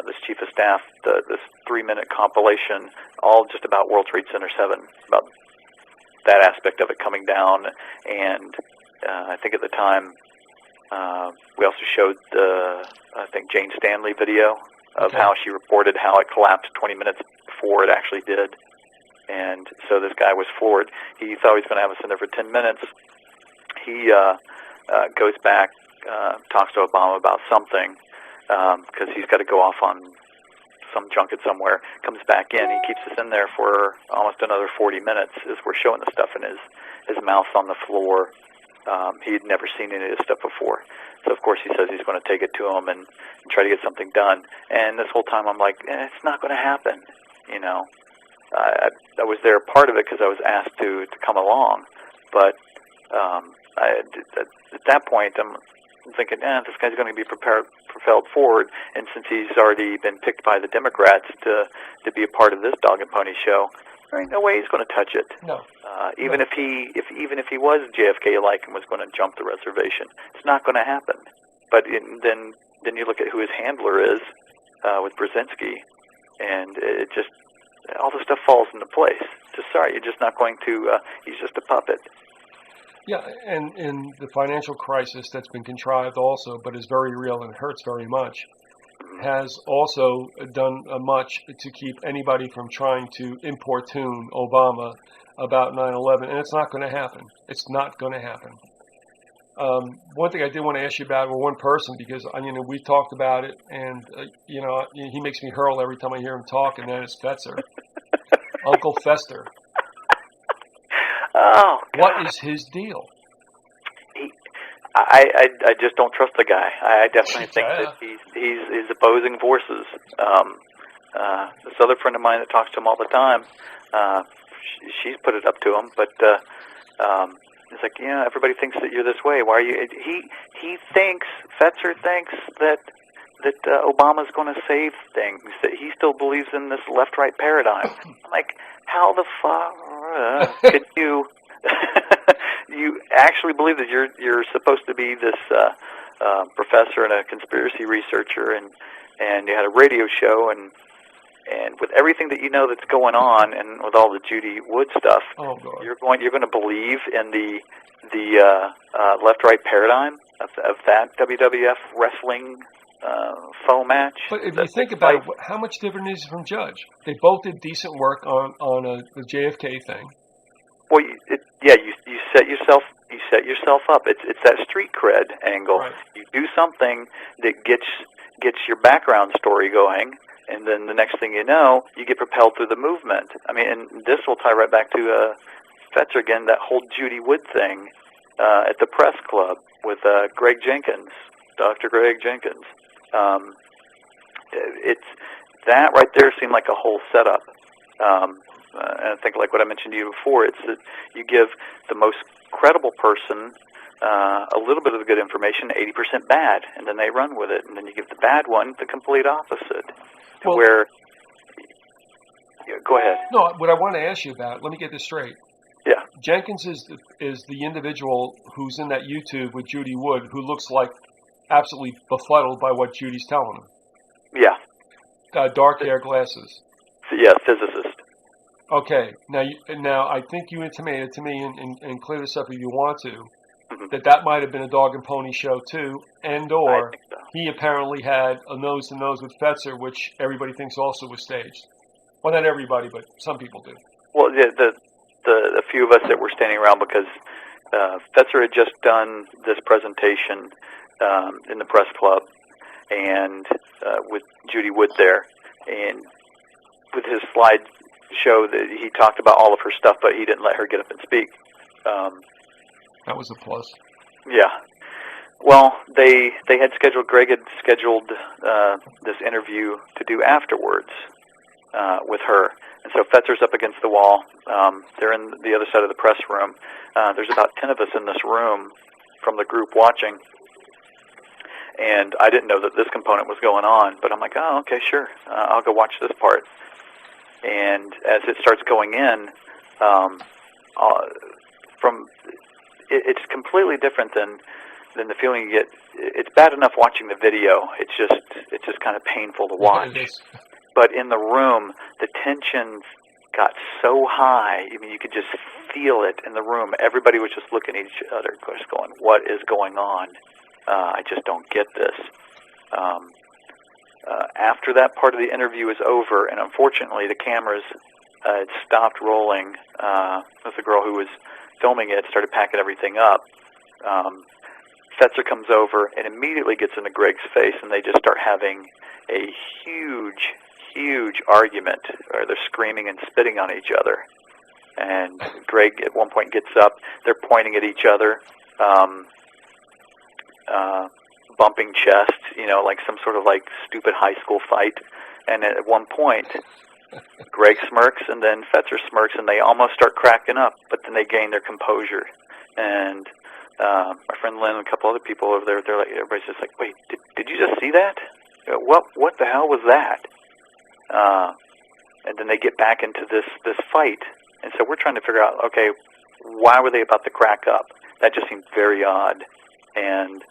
this chief of staff this 3-minute compilation, all just about World Trade Center 7, about that aspect of it coming down, and I think at the time we also showed the Jane Stanley video of how she reported how it collapsed 20 minutes before it actually did. And so this guy was floored. He thought he was going to have us in there for 10 minutes. He goes back, talks to Obama about something, because he's got to go off on some junket somewhere, comes back in. He keeps us in there for almost another 40 minutes as we're showing the stuff, and his mouth's on the floor. He had never seen any of this stuff before. So, of course, he says he's going to take it to him and try to get something done. And this whole time I'm like, it's not going to happen, I was there part of it because I was asked to come along. But at that point, I'm thinking, this guy's going to be propelled forward. And since he's already been picked by the Democrats to be a part of this dog and pony show, there ain't no way he's going to touch it. No. Even if he was JFK-like and was going to jump the reservation, it's not going to happen. But then you look at who his handler is with Brzezinski, and it just all the stuff falls into place. You're just not going to. He's just a puppet. Yeah, and in the financial crisis that's been contrived also, but is very real and hurts very much, has also done much to keep anybody from trying to importune Obama about 9/11, and it's not going to happen. It's not going to happen. One thing I did want to ask you about, one person, because we talked about it, and he makes me hurl every time I hear him talk, and that is Fetzer, Uncle Fester. Oh, God. What is his deal? I just don't trust the guy. I definitely think that he's opposing forces. This other friend of mine that talks to him all the time, she's put it up to him, but it's like, everybody thinks that you're this way. Why are you? Fetzer thinks that Obama's going to save things, that he still believes in this left-right paradigm. I'm like, how the fuck could you? You actually believe that you're supposed to be this professor and a conspiracy researcher, and and you had a radio show, and with everything that you know that's going on, and with all the Judy Wood stuff, Oh, God. you're going to believe in the left-right paradigm of that WWF wrestling faux match. But if you think about it, how much different is it from Judge? They both did decent work on the JFK thing. Well, you set yourself up. It's that street cred angle. Right. You do something that gets your background story going, and then the next thing you know, you get propelled through the movement. I mean, and this will tie right back to Fetzer again, that whole Judy Wood thing at the press club with Greg Jenkins, Dr. Greg Jenkins. It's that right there seemed like a whole setup. And I think, like what I mentioned to you before, it's that you give the most credible person a little bit of the good information, 80% bad, and then they run with it, and then you give the bad one the complete opposite. Well, where, go ahead. No, what I want to ask you about, let me get this straight. Yeah. Jenkins is the individual who's in that YouTube with Judy Wood who looks like absolutely befuddled by what Judy's telling him. Yeah. Dark hair, glasses. Yeah, physicist. Okay. Now I think you intimated to me, and clear this up if you want to, Mm-hmm. that might have been a dog and pony show too, and/or I think so. he apparently had a nose-to-nose with Fetzer, which everybody thinks also was staged. Well, not everybody, but some people do. Well, the few of us that were standing around, because Fetzer had just done this presentation in the press club, and with Judy Wood there, and with his slide show that he talked about all of her stuff, but he didn't let her get up and speak. That was a plus. Yeah. Well, they had scheduled, Greg had scheduled this interview to do afterwards with her. And so Fetzer's up against the wall. They're in the other side of the press room. There's about 10 of us in this room from the group watching. And I didn't know that this component was going on, but I'm like, oh, okay, sure. I'll go watch this part. And as it starts going in, it's completely different than the feeling you get. It's bad enough watching the video. It's just kind of painful to watch. It is. But in the room, the tension got so high. I mean, you could just feel it in the room. Everybody was just looking at each other, just going, "What is going on? I just don't get this." After that part of the interview was over, and unfortunately the cameras had stopped rolling, with the girl who was filming it started packing everything up. Fetzer comes over and immediately gets into Greg's face, and they just start having a huge argument, or they're screaming and spitting on each other. And Greg at one point gets up, they're pointing at each other, bumping chests, like some sort of like stupid high school fight. And at one point, Greg smirks, and then Fetzer smirks, and they almost start cracking up, but then they gain their composure. And my friend Lynn and a couple other people over there, they're like, everybody's just like, "Wait, did you just see that? What the hell was that?" And then they get back into this fight, and so we're trying to figure out, okay, why were they about to crack up? That just seemed very odd. And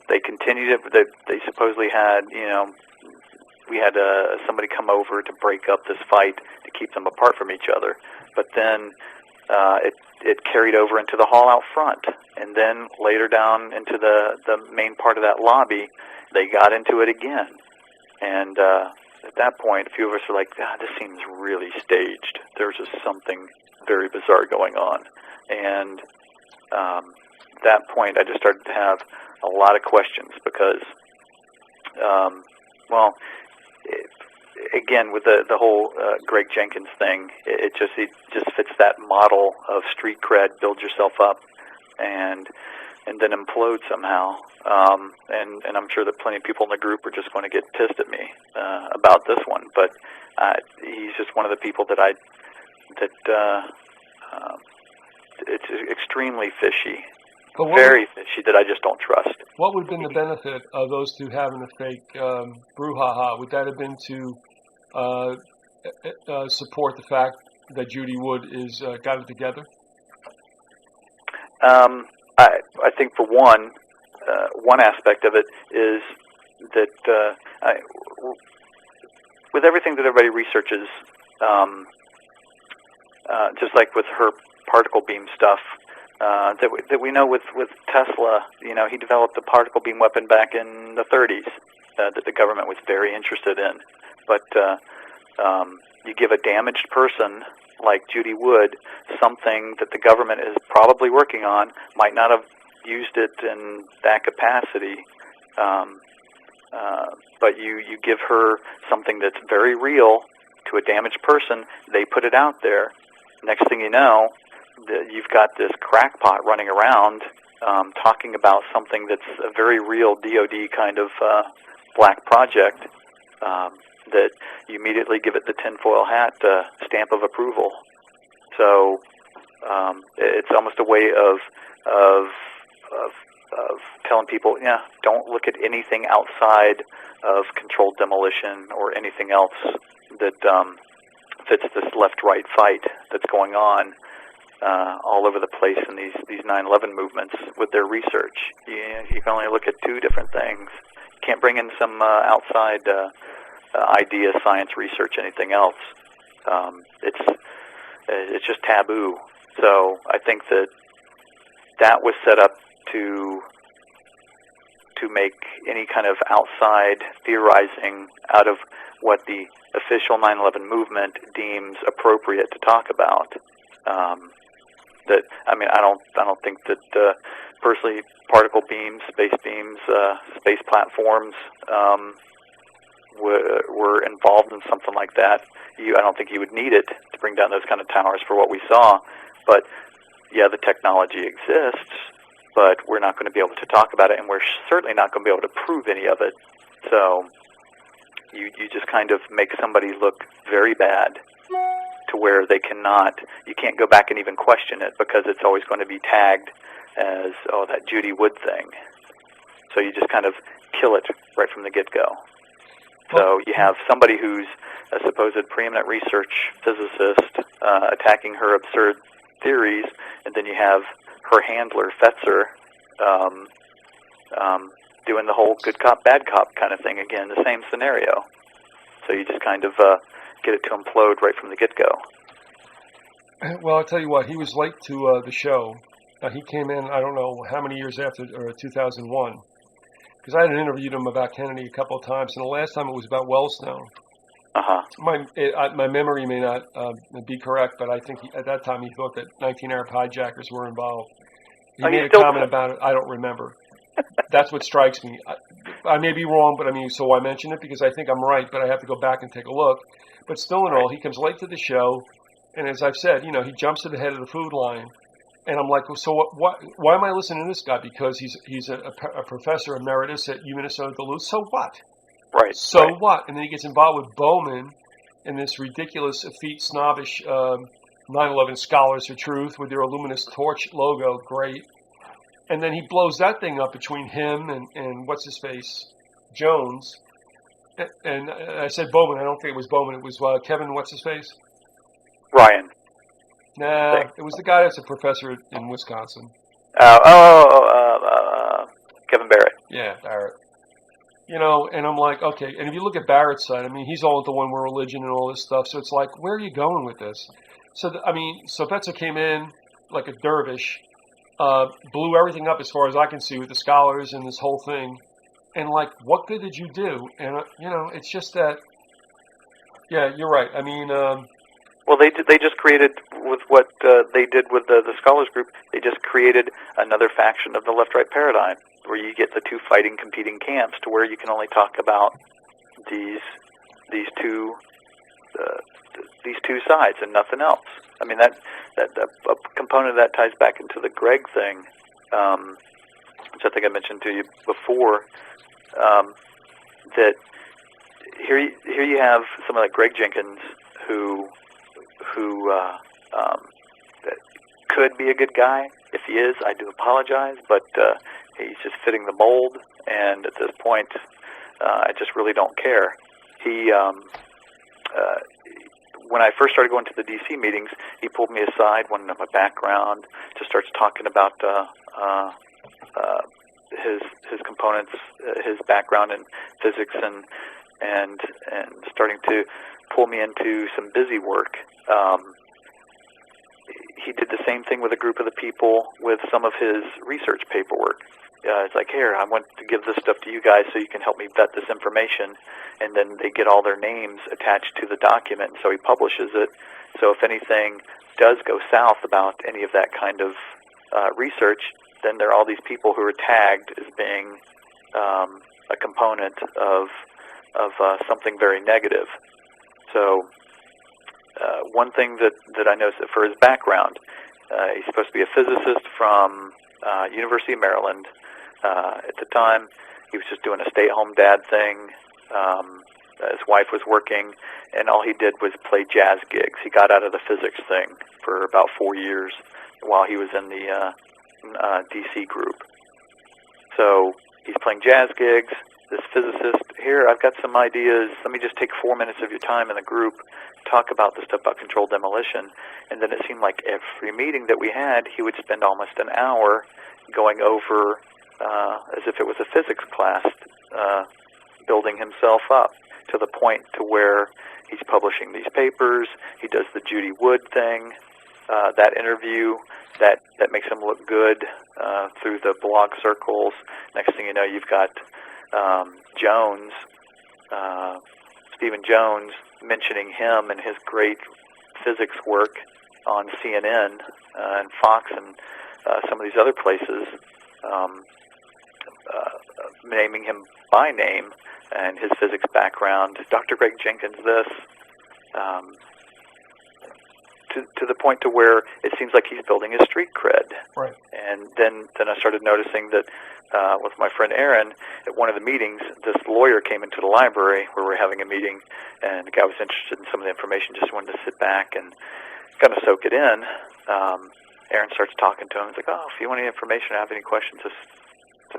they continued it. They supposedly had, we had somebody come over to break up this fight to keep them apart from each other. But then it carried over into the hall out front, and then later down into the main part of that lobby, they got into it again. And at that point, a few of us were like, this seems really staged. There's just something very bizarre going on. And at that point, I just started to have a lot of questions because, again, with the whole Greg Jenkins thing, it just fits that model of street cred, build yourself up, and then implode somehow. And I'm sure that plenty of people in the group are just going to get pissed at me about this one. But he's just one of the people that it's extremely fishy. Very fishy, that I just don't trust. What would have been the benefit of those two having a fake brouhaha? Would that have been to support the fact that Judy Wood is got it together? I think for one aspect of it is that with everything that everybody researches, just like with her particle beam stuff, that we know with Tesla, he developed the particle beam weapon back in the 30s that the government was very interested in. But you give a damaged person like Judy Wood something that the government is probably working on, might not have used it in that capacity, but you give her something that's very real to a damaged person, they put it out there. Next thing you know, you've got this crackpot running around talking about something that's a very real DOD kind of black project that you immediately give it the tinfoil hat stamp of approval. So it's almost a way of telling people, don't look at anything outside of controlled demolition or anything else that fits this left-right fight that's going on all over the place in these 9/11 movements with their research. You can only look at two different things. You can't bring in some outside idea, science research, anything else. It's just taboo. So I think that was set up to make any kind of outside theorizing out of what the official 9/11 movement deems appropriate to talk about. I don't think that personally particle beams, space platforms were involved in something like that. I don't think you would need it to bring down those kind of towers for what we saw. But yeah, the technology exists, but we're not going to be able to talk about it, and we're certainly not going to be able to prove any of it. So you just kind of make somebody look very bad to where you can't go back and even question it because it's always going to be tagged as, oh, that Judy Wood thing. So you just kind of kill it right from the get-go. So you have somebody who's a supposed preeminent research physicist attacking her absurd theories, and then you have her handler, Fetzer, doing the whole good cop, bad cop kind of thing again, the same scenario. So you just kind of get it to implode right from the get-go. Well, I'll tell you what, he was late to the show. He came in, I don't know how many years after, 2001, because I had interviewed him about Kennedy a couple of times, and the last time it was about Wellstone. Uh-huh. My memory may not be correct, but I think at that time he thought that 19 Arab hijackers were involved. He made a comment about it. I don't remember. That's what strikes me. I may be wrong, but so I mention it because I think I'm right, but I have to go back and take a look. But still in all, he comes late to the show, and as I've said, he jumps to the head of the food line. And I'm like, well, so why am I listening to this guy? Because he's a professor emeritus at Minnesota Duluth. So what? Right. So right. what? And then he gets involved with Bowman in this ridiculous, effete, snobbish 9/11 Scholars for Truth with their Illuminous Torch logo. Great. And then he blows that thing up between him and what's-his-face, Jones. And I said Bowman. I don't think it was Bowman. It was Kevin what's-his-face? Ryan. Nah, it was the guy that's a professor in Wisconsin. Kevin Barrett. Yeah, Barrett. And I'm like, okay. And if you look at Barrett's side, he's all into one world religion and all this stuff. So it's like, where are you going with this? So, so Fetzer came in like a dervish, blew everything up as far as I can see with the scholars and this whole thing. And like, what good did you do? And, it's just that, yeah, you're right. Well, they just created, with what they did with the Scholars Group, they just created another faction of the left-right paradigm, where you get the two fighting, competing camps, to where you can only talk about these two sides and nothing else. That a component of that ties back into the Greg thing, which I think I mentioned to you before. That here you have someone like Greg Jenkins who could be a good guy. If he is, I do apologize, but he's just fitting the mold, and at this point, I just really don't care. He, when I first started going to the D.C. meetings, he pulled me aside, wanted to know my background, just starts talking about his components, his background in physics, and starting to pull me into some busy work. He did the same thing with a group of the people with some of his research paperwork. It's like, here, I want to give this stuff to you guys so you can help me vet this information, and then they get all their names attached to the document, and so he publishes it. So if anything does go south about any of that kind of research, then there are all these people who are tagged as being a component of something very negative. So one thing that I noticed for his background, he's supposed to be a physicist from University of Maryland. At the time, he was just doing a stay-at-home dad thing. His wife was working, and all he did was play jazz gigs. He got out of the physics thing for about 4 years while he was in the DC group. So he's playing jazz gigs. This physicist, here, I've got some ideas. Let me just take 4 minutes of your time in the group, talk about the stuff about controlled demolition. And then it seemed like every meeting that we had, he would spend almost an hour going over, as if it was a physics class, building himself up to the point to where he's publishing these papers. He does the Judy Wood thing, that interview, that makes him look good through the blog circles. Next thing you know, you've got Jones, Stephen Jones, mentioning him and his great physics work on CNN and Fox and some of these other places, naming him by name and his physics background. Dr. Greg Jenkins this, to the point to where it seems like he's building his street cred. Right. And then I started noticing that with my friend Aaron, at one of the meetings, this lawyer came into the library where we were having a meeting, and the guy was interested in some of the information, just wanted to sit back and kind of soak it in. Aaron starts talking to him. He's like, oh, if you want any information or have any questions, just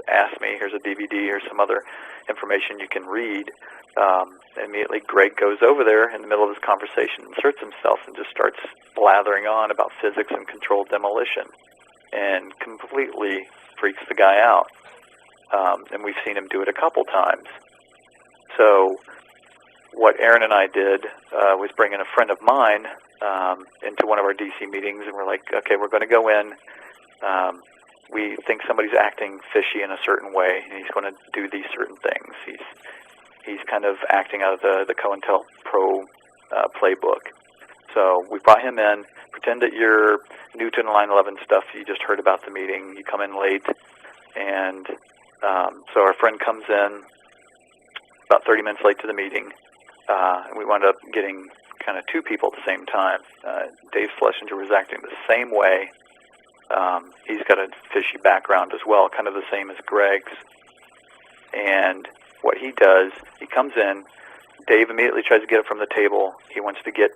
ask me. Here's a DVD or some other information you can read. Immediately, Greg goes over there in the middle of this conversation, inserts himself, and just starts blathering on about physics and controlled demolition, and completely freaks the guy out. And we've seen him do it a couple times. So what Aaron and I did was bring in a friend of mine into one of our DC meetings, and we're like, okay, we're going to go in. We think somebody's acting fishy in a certain way, and he's going to do these certain things. He's kind of acting out of the COINTELPRO playbook. So we brought him in, pretend that you're new to the 9/11 stuff you just heard about the meeting. You come in late, and so our friend comes in about 30 minutes late to the meeting, and we wound up getting kind of two people at the same time. Dave Schlesinger was acting the same way. He's got a fishy background as well, kind of the same as Greg's. And what he does, he comes in, Dave immediately tries to get it from the table. He wants to get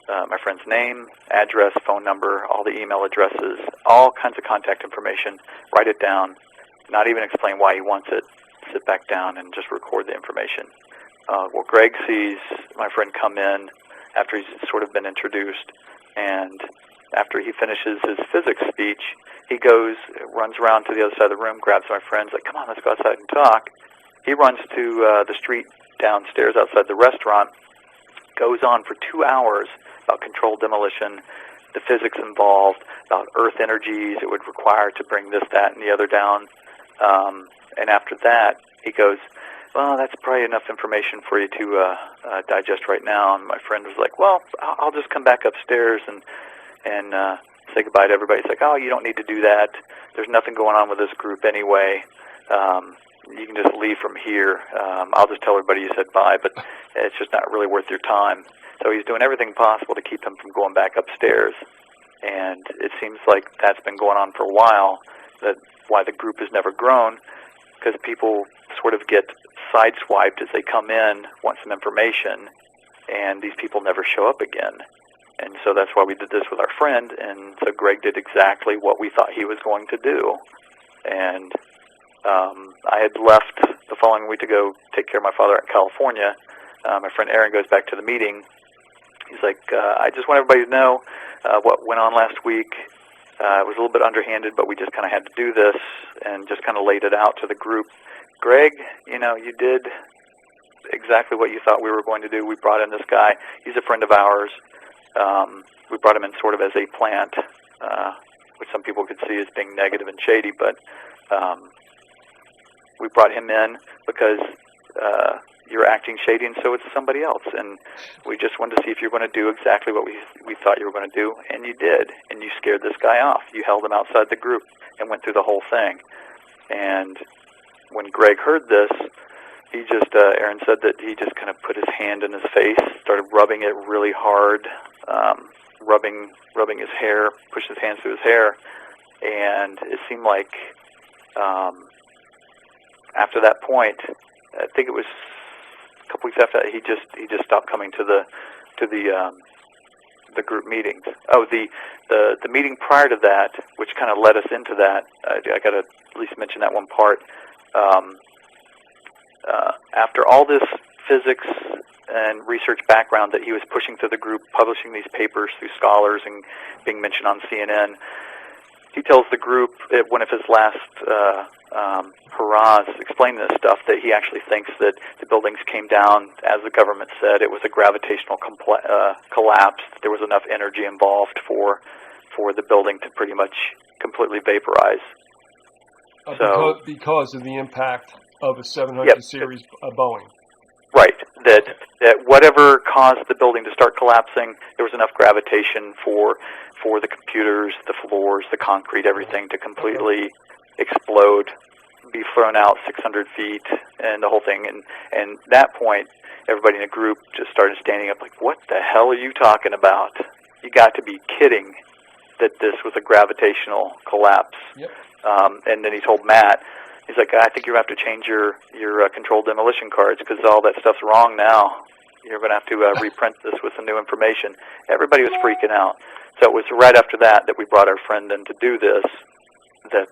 my friend's name, address, phone number, all the email addresses, all kinds of contact information, write it down, not even explain why he wants it, sit back down and just record the information. Well, Greg sees my friend come in after he's sort of been introduced, and after he finishes his physics speech, he goes, runs around to the other side of the room, grabs my friends, like, come on, let's go outside and talk. He runs to the street downstairs outside the restaurant, goes on for 2 hours about controlled demolition, the physics involved, about earth energies it would require to bring this, that, and the other down. And after that, he goes, well, that's probably enough information for you to digest right now. And my friend was like, well, I'll just come back upstairs and say goodbye to everybody. It's like, oh, you don't need to do that. There's nothing going on with this group anyway. You can just leave from here. I'll just tell everybody you said bye, but it's just not really worth your time. So he's doing everything possible to keep him from going back upstairs. And it seems like that's been going on for a while, that's why the group has never grown, because people sort of get sideswiped as they come in, want some information, and these people never show up again. And so that's why we did this with our friend, and so Greg did exactly what we thought he was going to do. And I had left the following week to go take care of my father in California. My friend Aaron goes back to the meeting. He's like, I just want everybody to know what went on last week. It was a little bit underhanded, but we just kind of had to do this and just kind of laid it out to the group. Greg, you did exactly what you thought we were going to do. We brought in this guy. He's a friend of ours. We brought him in sort of as a plant, which some people could see as being negative and shady, but we brought him in because you're acting shady, and so it's somebody else. And we just wanted to see if you're going to do exactly what we thought you were going to do, and you did. And you scared this guy off. You held him outside the group and went through the whole thing. And when Greg heard this, he just, Aaron said that he just kind of put his hand in his face, started rubbing it really hard, rubbing his hair, pushed his hands through his hair, and it seemed like after that point, I think it was a couple weeks after that, he just stopped coming to the group meetings. Oh, the meeting prior to that, which kind of led us into that, I got to at least mention that one part. After all this physics and research background that he was pushing through the group, publishing these papers through scholars and being mentioned on CNN, he tells the group at one of his last hurrahs explaining this stuff that he actually thinks that the buildings came down, as the government said, it was a gravitational collapse. There was enough energy involved for the building to pretty much completely vaporize. Because of the impact of a 700 series Boeing. Right. That whatever caused the building to start collapsing, there was enough gravitation for the computers, the floors, the concrete, everything to completely explode, be thrown out 600 feet, and the whole thing. And that point, everybody in the group just started standing up like, what the hell are you talking about? You got to be kidding that this was a gravitational collapse. Yep. And then he told Matt, he's like, I think you're going to have to change your controlled demolition cards because all that stuff's wrong now. You're going to have to reprint this with some new information. Everybody was freaking out. So it was right after that we brought our friend in to do this, that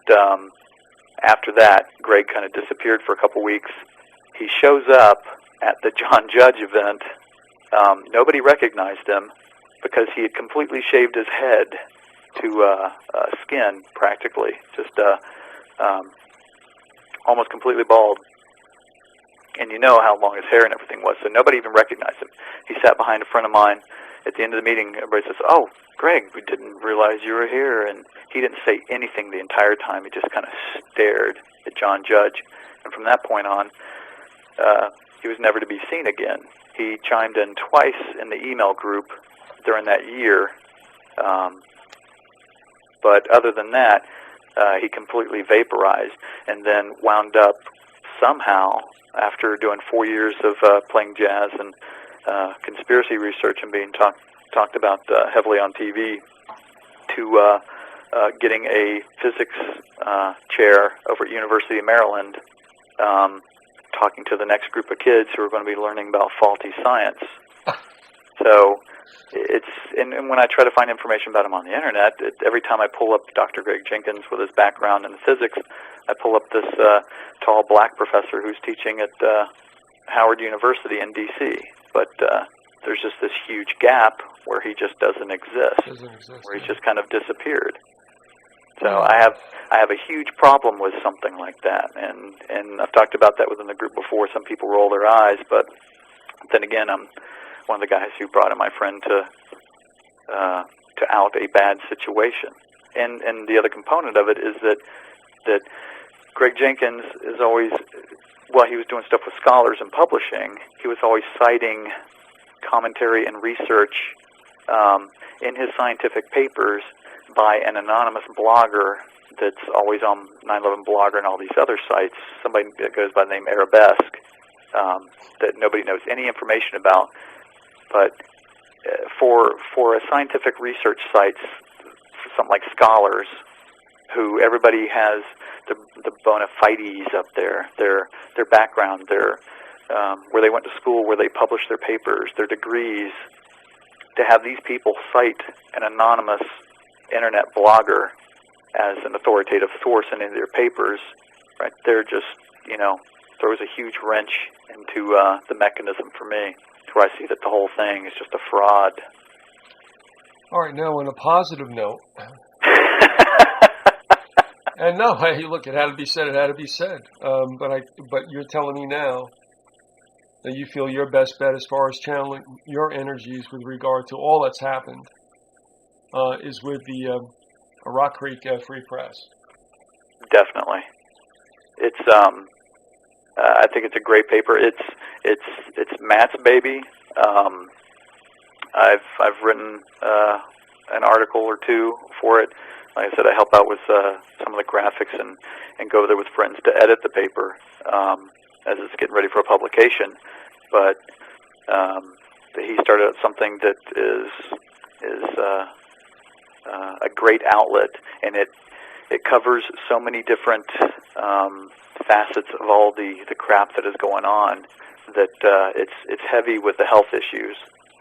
after that, Greg kind of disappeared for a couple weeks. He shows up at the John Judge event. Nobody recognized him because he had completely shaved his head to skin, practically, just almost completely bald. And you know how long his hair and everything was, so nobody even recognized him. He sat behind a friend of mine. At the end of the meeting, everybody says, oh, Greg, we didn't realize you were here. And he didn't say anything the entire time. He just kind of stared at John Judge. And from that point on, he was never to be seen again. He chimed in twice in the email group during that year. But other than that, he completely vaporized and then wound up somehow, after doing 4 years of playing jazz and conspiracy research and being talked about heavily on TV, to getting a physics chair over at University of Maryland, talking to the next group of kids who are going to be learning about faulty science. So and when I try to find information about him on the internet, every time I pull up Dr. Greg Jenkins with his background in physics, I pull up this tall black professor who's teaching at Howard University in D.C. But there's just this huge gap where he just doesn't exist, where he's just kind of disappeared. So I have a huge problem with something like that, and I've talked about that within the group before. Some people roll their eyes, but then again, I'm one of the guys who brought in my friend to out a bad situation. And the other component of it is that Greg Jenkins is always, while he was doing stuff with scholars and publishing, he was always citing commentary and research in his scientific papers by an anonymous blogger that's always on 9/11 Blogger and all these other sites, somebody that goes by the name Arabesque, that nobody knows any information about. But for a scientific research sites, something like Scholars, who everybody has the bona fides up there, their background, their where they went to school, where they published their papers, their degrees, to have these people cite an anonymous internet blogger as an authoritative source in any of their papers, right? They're just, throws a huge wrench into the mechanism for me, to where I see that the whole thing is just a fraud. All right, now on a positive note, And no, hey, look, it had to be said. It had to be said. But you're telling me now that you feel your best bet as far as channeling your energies with regard to all that's happened is with the Rock Creek Free Press. Definitely. It's I think it's a great paper. It's Matt's baby. I've written an article or two for it. Like I said, I help out with some of the graphics and go there with friends to edit the paper as it's getting ready for a publication. But he started out something that is a great outlet, and it covers so many different facets of all the crap that is going on that it's heavy with the health issues.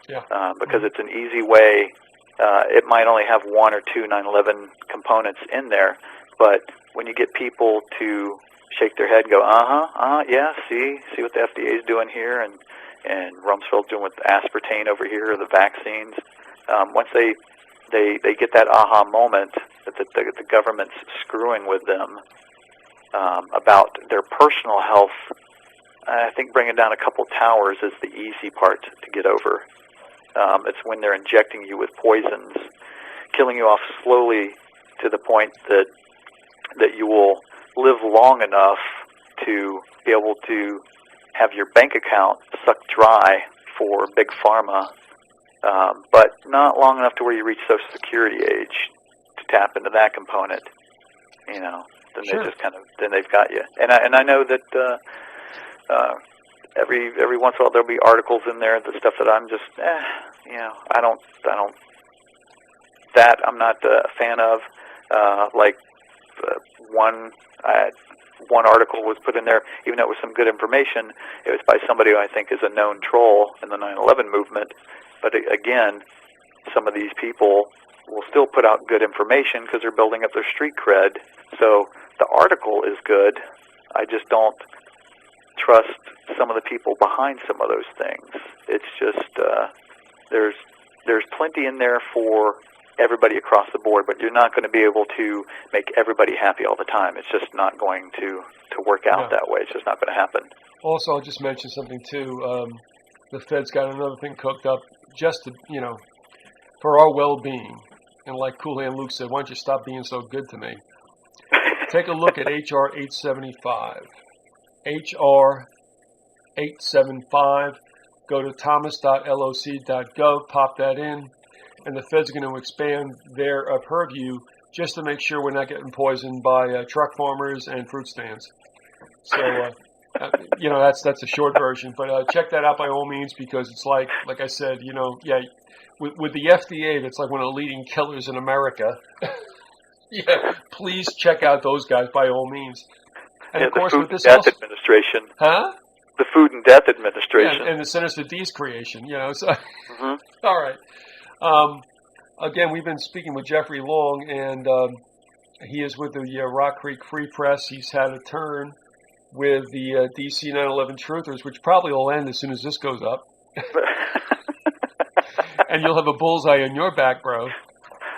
Yeah. Because it's an easy way. It might only have one or two 9/11 components in there, but when you get people to shake their head and go, yeah, see what the FDA is doing here, and Rumsfeld's doing with aspartame over here, or the vaccines. Once they get that aha moment that the government's screwing with them about their personal health, I think bringing down a couple towers is the easy part to get over. It's when they're injecting you with poisons, killing you off slowly to the point that you will live long enough to be able to have your bank account sucked dry for big pharma, but not long enough to where you reach Social Security age to tap into that component. Then Sure. they just then they've got you. And I know that every once in a while there'll be articles in there, the stuff that I'm just I'm not a fan of. One article was put in there, even though it was some good information. It was by somebody who I think is a known troll in the 9/11 movement. But again, some of these people will still put out good information because they're building up their street cred. So the article is good. I just don't trust some of the people behind some of those things. It's just there's plenty in there for everybody across the board, but you're not going to be able to make everybody happy all the time. It's just not going to work out that way. It's just not going to happen. Also, I'll just mention something too. The Fed's got another thing cooked up just to, for our well-being. And like Cool Hand Luke said, why don't you stop being so good to me? Take a look at HR 875. HR 875. Go to thomas.loc.gov, pop that in, and the Fed's going to expand their purview just to make sure we're not getting poisoned by truck farmers and fruit stands. So, that's a short version. But check that out by all means, because it's like I said, with the FDA, that's like one of the leading killers in America. Yeah, please check out those guys by all means. And of course, with this Death Administration. Huh? The Food and Death Administration. Yeah, and the Centers for D's creation, so. Mm-hmm. All right. Again, we've been speaking with Jeffrey Long, and he is with the Rock Creek Free Press. He's had a turn with the DC 9/11 Truthers, which probably will end as soon as this goes up. And you'll have a bullseye on your back, bro.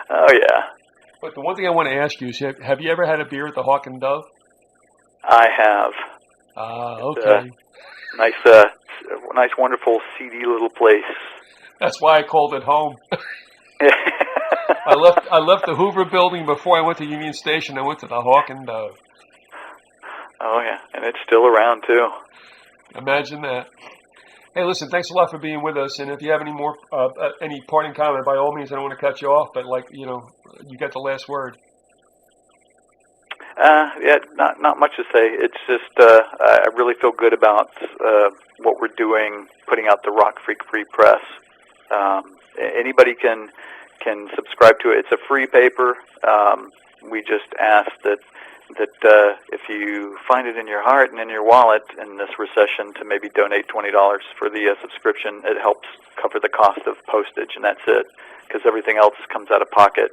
Oh, yeah. But the one thing I want to ask you is, have you ever had a beer at the Hawk and Dove? I have. Okay. Nice, wonderful, seedy little place. That's why I called it home. I left the Hoover Building before I went to Union Station. I went to the Hawk and Dove. Oh yeah, and it's still around too. Imagine that. Hey, listen, thanks a lot for being with us. And if you have any more, any parting comment, by all means, I don't want to cut you off, but you got the last word. Yeah, not much to say. It's just I really feel good about what we're doing, putting out the Rock Creek Free Press. Anybody can subscribe to it. It's a free paper. We just ask that if you find it in your heart and in your wallet in this recession, to maybe donate $20 for the subscription. It helps cover the cost of postage, and that's it, because everything else comes out of pocket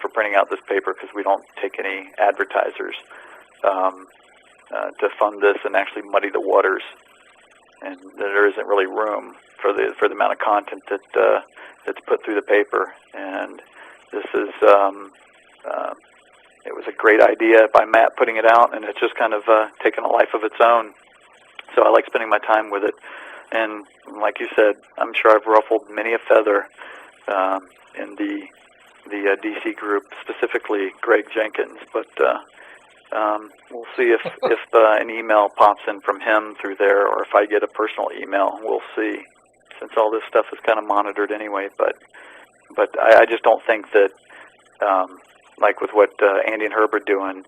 for printing out this paper, because we don't take any advertisers to fund this and actually muddy the waters, and there isn't really room for the amount of content that's put through the paper. And this is it was a great idea by Matt putting it out, and it's just kind of taken a life of its own. So I like spending my time with it. And like you said, I'm sure I've ruffled many a feather in the DC group, specifically Greg Jenkins. But we'll see if an email pops in from him through there, or if I get a personal email. We'll see, since all this stuff is kind of monitored anyway. But I just don't think that, like with what Andy and Herb are doing,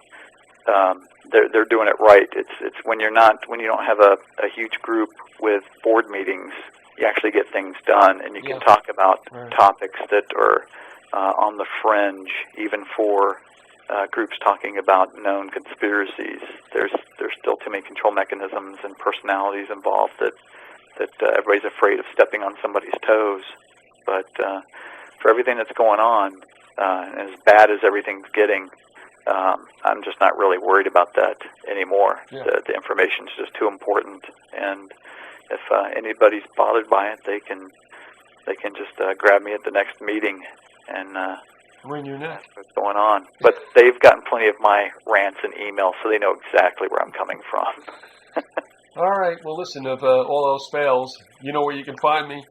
they're doing it right. It's when you don't have a huge group with board meetings, you actually get things done, and you can talk about topics that are on the fringe, even for groups talking about known conspiracies. There's still too many control mechanisms and personalities involved that everybody's afraid of stepping on somebody's toes. But for everything that's going on, as bad as everything's getting, I'm just not really worried about that anymore. Yeah. The information's just too important, and if anybody's bothered by it, they can just grab me at the next meeting and When you're next. what's going on. But they've gotten plenty of my rants and emails, so they know exactly where I'm coming from. All right. Well, listen, if all else fails, you know where you can find me.